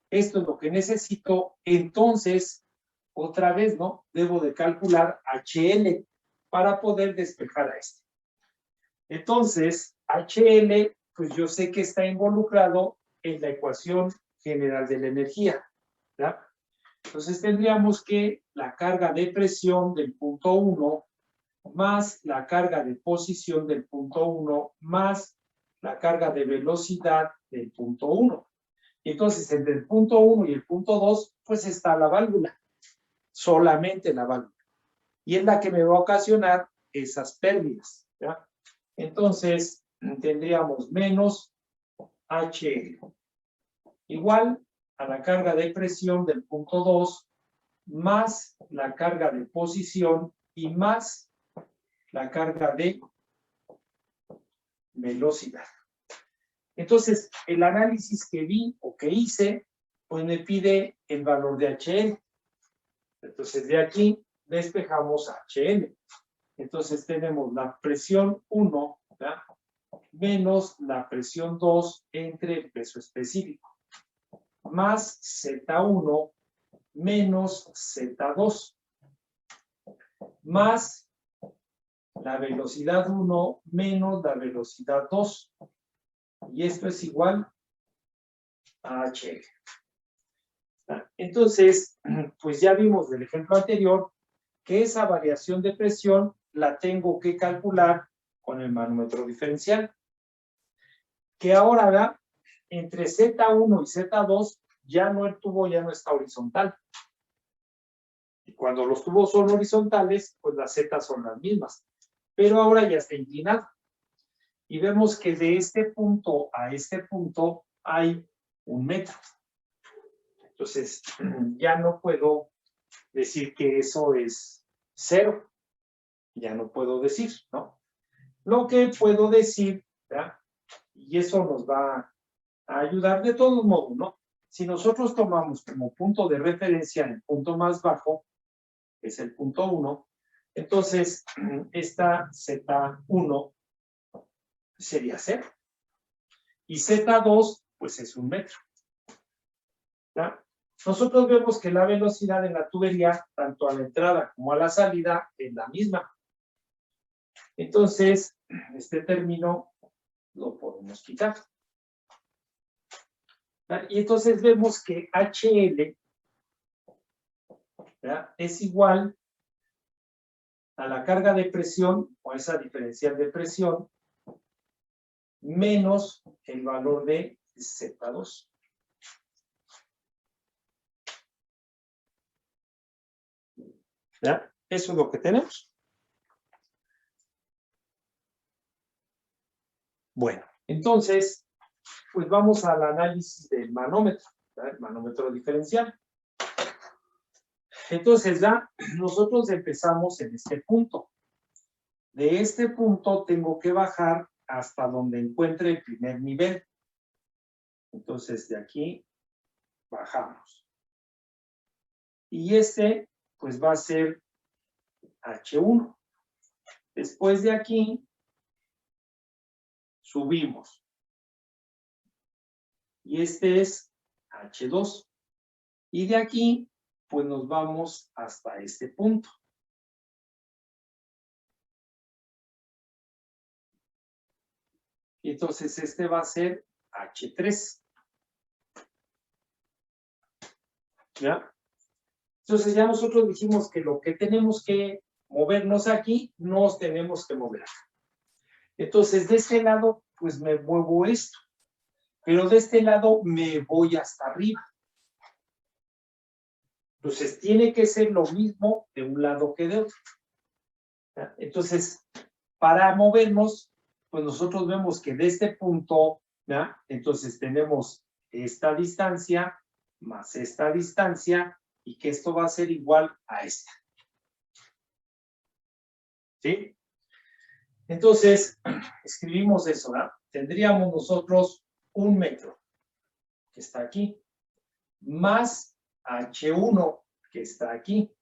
Esto es lo que necesito. Entonces, otra vez, ¿no? Debo de calcular HL para poder despejar a este. Entonces, HL, pues yo sé que está involucrado en la ecuación general de la energía, ¿verdad? Entonces tendríamos que la carga de presión del punto 1 más la carga de posición del punto 1 más la carga de velocidad del punto 1. Entonces, entre el punto 1 y el punto 2, pues está la válvula, solamente la válvula. Y es la que me va a ocasionar esas pérdidas, ¿ya? Entonces, tendríamos menos HL igual a la carga de presión del punto 2 más la carga de posición y más la carga de velocidad. Entonces, el análisis que vi o que hice, pues me pide el valor de HL. Entonces, de aquí despejamos HL. Entonces, tenemos la presión 1, ¿verdad? Menos la presión 2 entre el peso específico, más Z1 menos Z2, más la velocidad 1 menos la velocidad 2. Y esto es igual a HL. Entonces, pues ya vimos del ejemplo anterior que esa variación de presión la tengo que calcular con el manómetro diferencial. Que ahora, ¿verdad? Entre Z1 y Z2 ya no, el tubo ya no está horizontal. Y cuando los tubos son horizontales, pues las Z son las mismas. Pero ahora ya está inclinado. Y vemos que de este punto a este punto hay 1 metro. Entonces, ya no puedo decir que eso es 0. Ya no puedo decir, ¿no? Lo que puedo decir, ¿verdad? Y eso nos va a ayudar de todos modos, ¿no? Si nosotros tomamos como punto de referencia el punto más bajo, que es el punto 1, entonces esta Z1 sería 0. Y Z2, pues es 1 metro. ¿Ya? Nosotros vemos que la velocidad en la tubería, tanto a la entrada como a la salida, es la misma. Entonces, este término lo podemos quitar. Y entonces vemos que HL, ¿verdad?, es igual a la carga de presión o esa diferencial de presión menos el valor de Z2. ¿Ya? Eso es lo que tenemos. Bueno, entonces, pues vamos al análisis del manómetro, ¿verdad? El manómetro diferencial. Entonces ya nosotros empezamos en este punto. De este punto tengo que bajar hasta donde encuentre el primer nivel. Entonces de aquí bajamos. Y este pues va a ser H1. Después de aquí subimos. Y este es H2. Y de aquí pues nos vamos hasta este punto. Y entonces este va a ser H3. ¿Ya? Entonces ya nosotros dijimos que lo que tenemos que movernos aquí, nos tenemos que mover acá. Entonces de este lado, pues me muevo esto. Pero de este lado me voy hasta arriba. Entonces tiene que ser lo mismo de un lado que de otro. ¿Ya? Entonces, para movernos, pues nosotros vemos que de este punto, ¿ya? Entonces tenemos esta distancia más esta distancia y que esto va a ser igual a esta. ¿Sí? Entonces, escribimos eso, ¿no? Tendríamos nosotros 1 metro, que está aquí, más H1, que está aquí,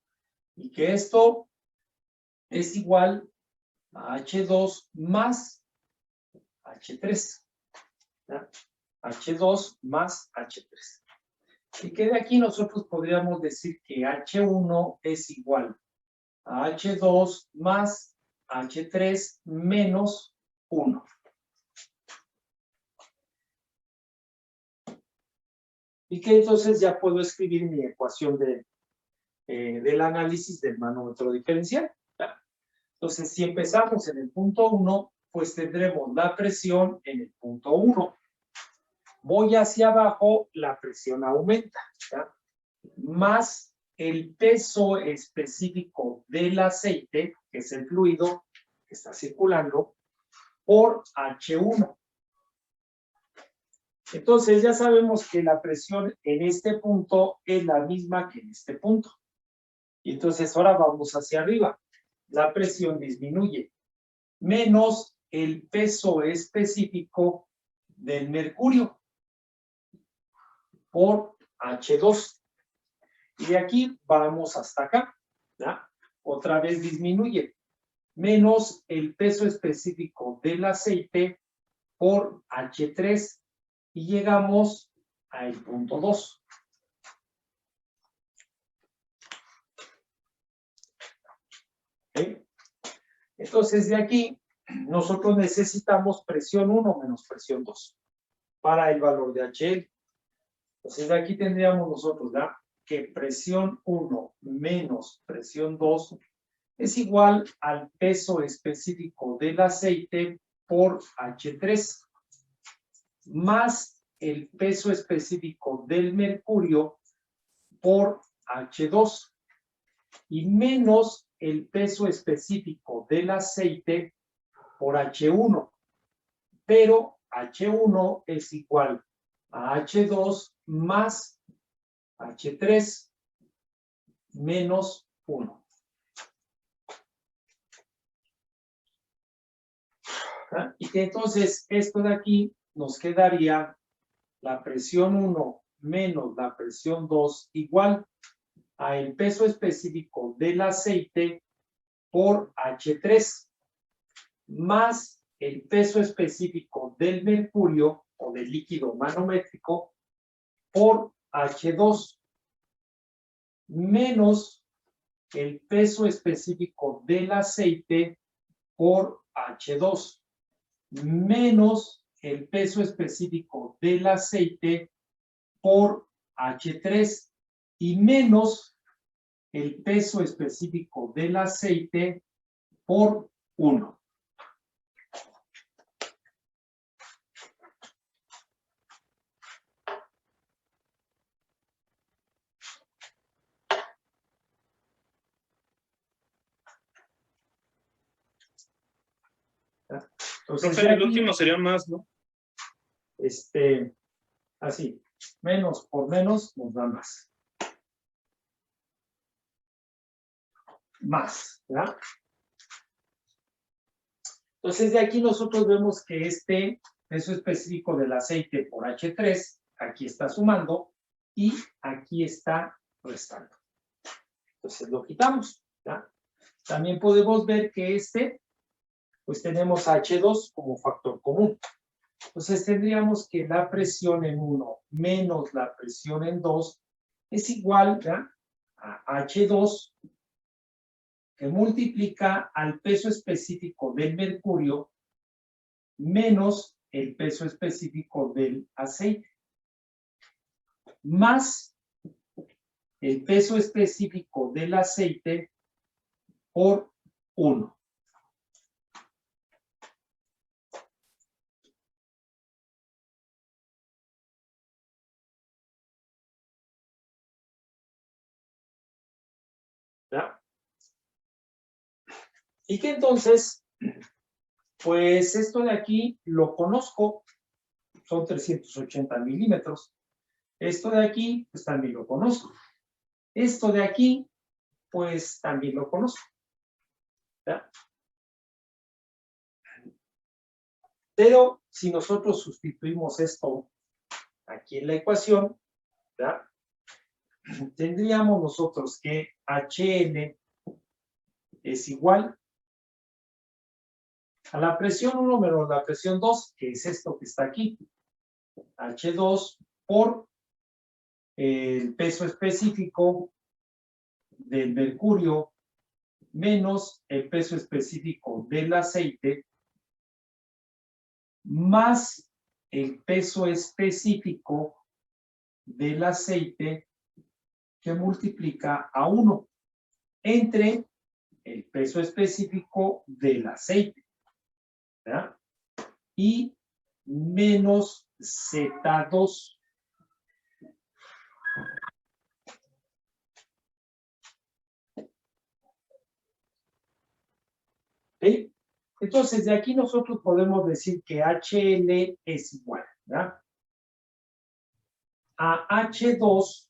y que esto es igual a H2 más H3. ¿Ya? H2 más H3. Y que de aquí nosotros podríamos decir que H1 es igual a H2 más H3 menos 1. Y que entonces ya puedo escribir mi ecuación del análisis del manómetro diferencial. ¿Ya? Entonces, si empezamos en el punto 1, pues tendremos la presión en el punto 1. Voy hacia abajo, la presión aumenta, ¿ya? Más el peso específico del aceite, que es el fluido que está circulando, por H1. Entonces ya sabemos que la presión en este punto es la misma que en este punto. Y entonces ahora vamos hacia arriba. La presión disminuye, menos el peso específico del mercurio por H2. Y de aquí vamos hasta acá, ¿ya? Otra vez disminuye, menos el peso específico del aceite por H3 y llegamos al punto 2. ¿Sí? Entonces de aquí nosotros necesitamos presión 1 menos presión 2 para el valor de HL. Entonces de aquí tendríamos nosotros, ¿ya? Que presión 1 menos presión 2 es igual al peso específico del aceite por H3 más el peso específico del mercurio por H2 y menos el peso específico del aceite por H1. Pero H1 es igual a H2 más H3 menos 1. Y que entonces esto de aquí nos quedaría la presión 1 menos la presión 2 igual a el peso específico del aceite por H3 más el peso específico del mercurio o del líquido manométrico por H2 menos el peso específico del aceite por H2 menos el peso específico del aceite por H3 y menos el peso específico del aceite por 1. Entonces, Profe, de el aquí, último sería más, ¿no? así, menos por menos nos da más. Más, ¿verdad? Entonces, de aquí nosotros vemos que este peso específico del aceite por H3, aquí está sumando y aquí está restando. Entonces, lo quitamos, ¿verdad? También podemos ver que pues tenemos H2 como factor común. Entonces, tendríamos que la presión en 1 menos la presión en 2 es igual, ¿verdad?, a H2 que multiplica al peso específico del mercurio menos el peso específico del aceite, más el peso específico del aceite por 1. ¿Ya? Y que entonces, pues esto de aquí lo conozco, son 380 milímetros. Esto de aquí, pues también lo conozco. Esto de aquí, pues también lo conozco. ¿Ya? Pero si nosotros sustituimos esto aquí en la ecuación, ¿ya?, tendríamos nosotros que HL es igual a la presión 1 menos la presión 2, que es esto que está aquí. H2 por el peso específico del mercurio menos el peso específico del aceite más el peso específico del aceite que multiplica a 1 entre el peso específico del aceite, ¿verdad?, y menos Z2. ¿Sí? Entonces, de aquí nosotros podemos decir que HL es igual, ¿verdad?, a H2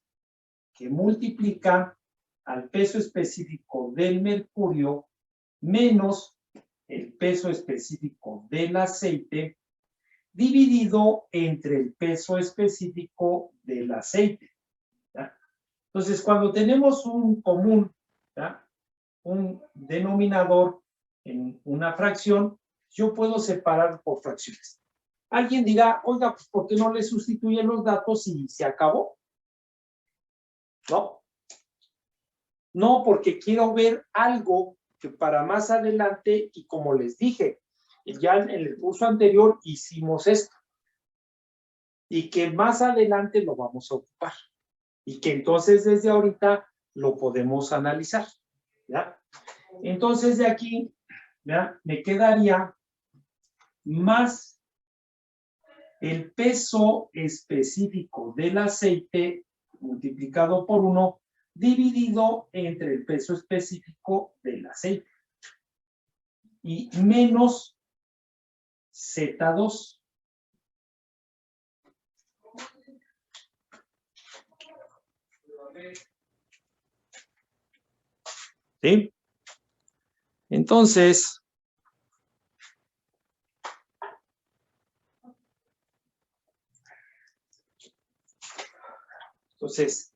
que multiplica al peso específico del mercurio menos el peso específico del aceite dividido entre el peso específico del aceite, ¿ya? Entonces, cuando tenemos un común, ¿ya?, un denominador en una fracción, yo puedo separar por fracciones. Alguien dirá, oiga, pues ¿por qué no le sustituyen los datos y se acabó? No. No, porque quiero ver algo que para más adelante, y como les dije, ya en el curso anterior hicimos esto, y que más adelante lo vamos a ocupar, y que entonces desde ahorita lo podemos analizar, ¿ya? Entonces de aquí, ¿ya?, me quedaría más el peso específico del aceite multiplicado por 1 dividido entre el peso específico del aceite y menos Z2. ¿Sí? Entonces,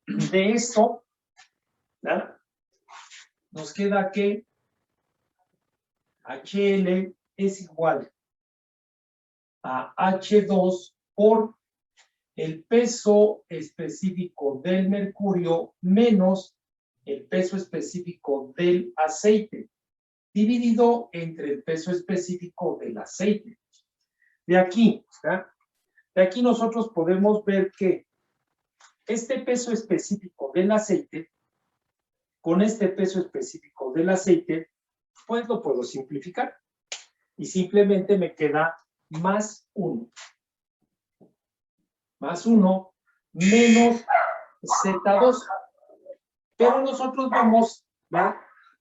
de esto, ¿verdad?, nos queda que HL es igual a H2 por el peso específico del mercurio menos el peso específico del aceite, dividido entre el peso específico del aceite. De aquí, ¿verdad?, de aquí nosotros podemos ver que este peso específico del aceite, con este peso específico del aceite, pues lo puedo simplificar. Y simplemente me queda más 1. Más 1 menos Z2. Pero nosotros vemos, ¿verdad?,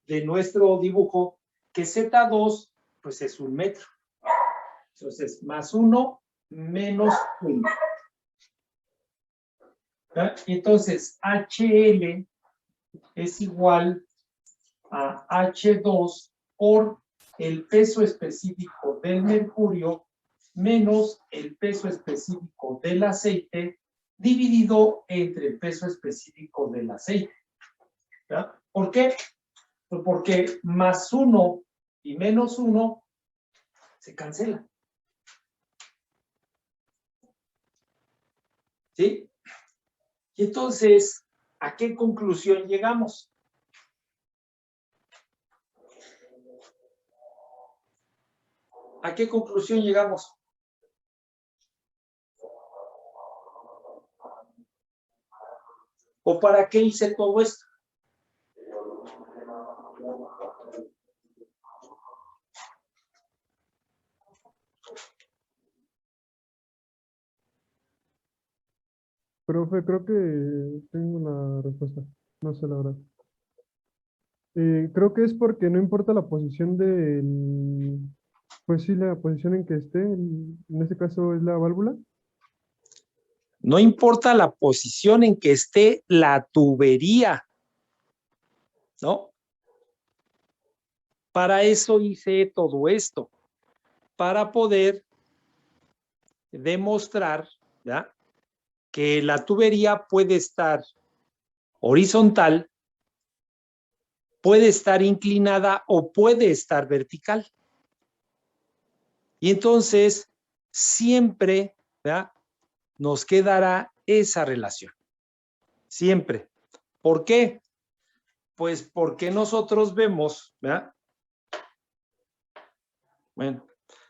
de nuestro dibujo que Z2 pues es 1 metro. Entonces, más 1 menos 1. Entonces, HL es igual a H2 por el peso específico del mercurio menos el peso específico del aceite dividido entre el peso específico del aceite. ¿Ya? ¿Por qué? Pues porque más 1 y menos 1 se cancelan. ¿Sí? Y entonces, ¿a qué conclusión llegamos? ¿A qué conclusión llegamos? ¿O para qué hice todo esto? Profe, creo que tengo una respuesta. No sé la verdad. Creo que es porque no importa la posición del... Pues sí, la posición en que esté. En este caso es la válvula. No importa la posición en que esté la tubería, ¿no? Para eso hice todo esto, para poder demostrar, ¿ya?, que la tubería puede estar horizontal, puede estar inclinada o puede estar vertical. Y entonces siempre, ¿ya?, nos quedará esa relación. Siempre. ¿Por qué? Pues porque nosotros vemos, ¿verdad? Bueno,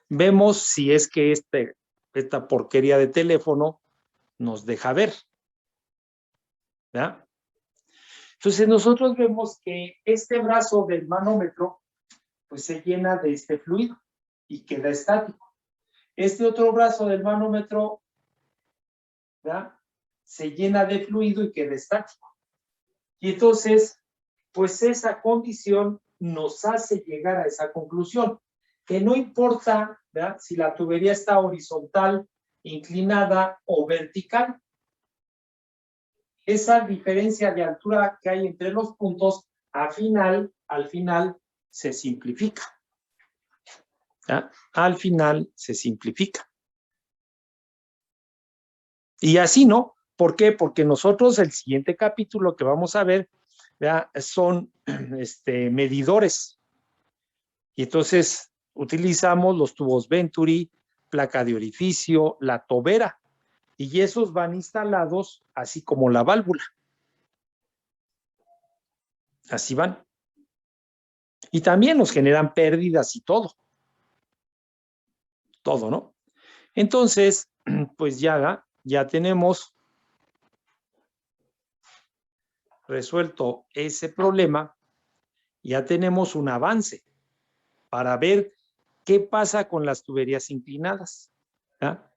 vemos si es que esta porquería de teléfono nos deja ver, ¿verdad? Entonces nosotros vemos que este brazo del manómetro pues se llena de este fluido y queda estático. Este otro brazo del manómetro, ¿verdad?, se llena de fluido y queda estático. Y entonces, pues esa condición nos hace llegar a esa conclusión, que no importa, ¿verdad?, si la tubería está horizontal, inclinada o vertical. Esa diferencia de altura que hay entre los puntos, al final se simplifica. ¿Ya? Al final se simplifica. Y así, ¿no? ¿Por qué? Porque nosotros el siguiente capítulo que vamos a ver, ¿ya?, son medidores. Y entonces utilizamos los tubos Venturi, placa de orificio, la tobera. Y esos van instalados así como la válvula. Así van. Y también nos generan pérdidas y todo. Todo, ¿no? Entonces, pues ya tenemos resuelto ese problema, ya tenemos un avance para ver qué pasa con las tuberías inclinadas, ¿ya?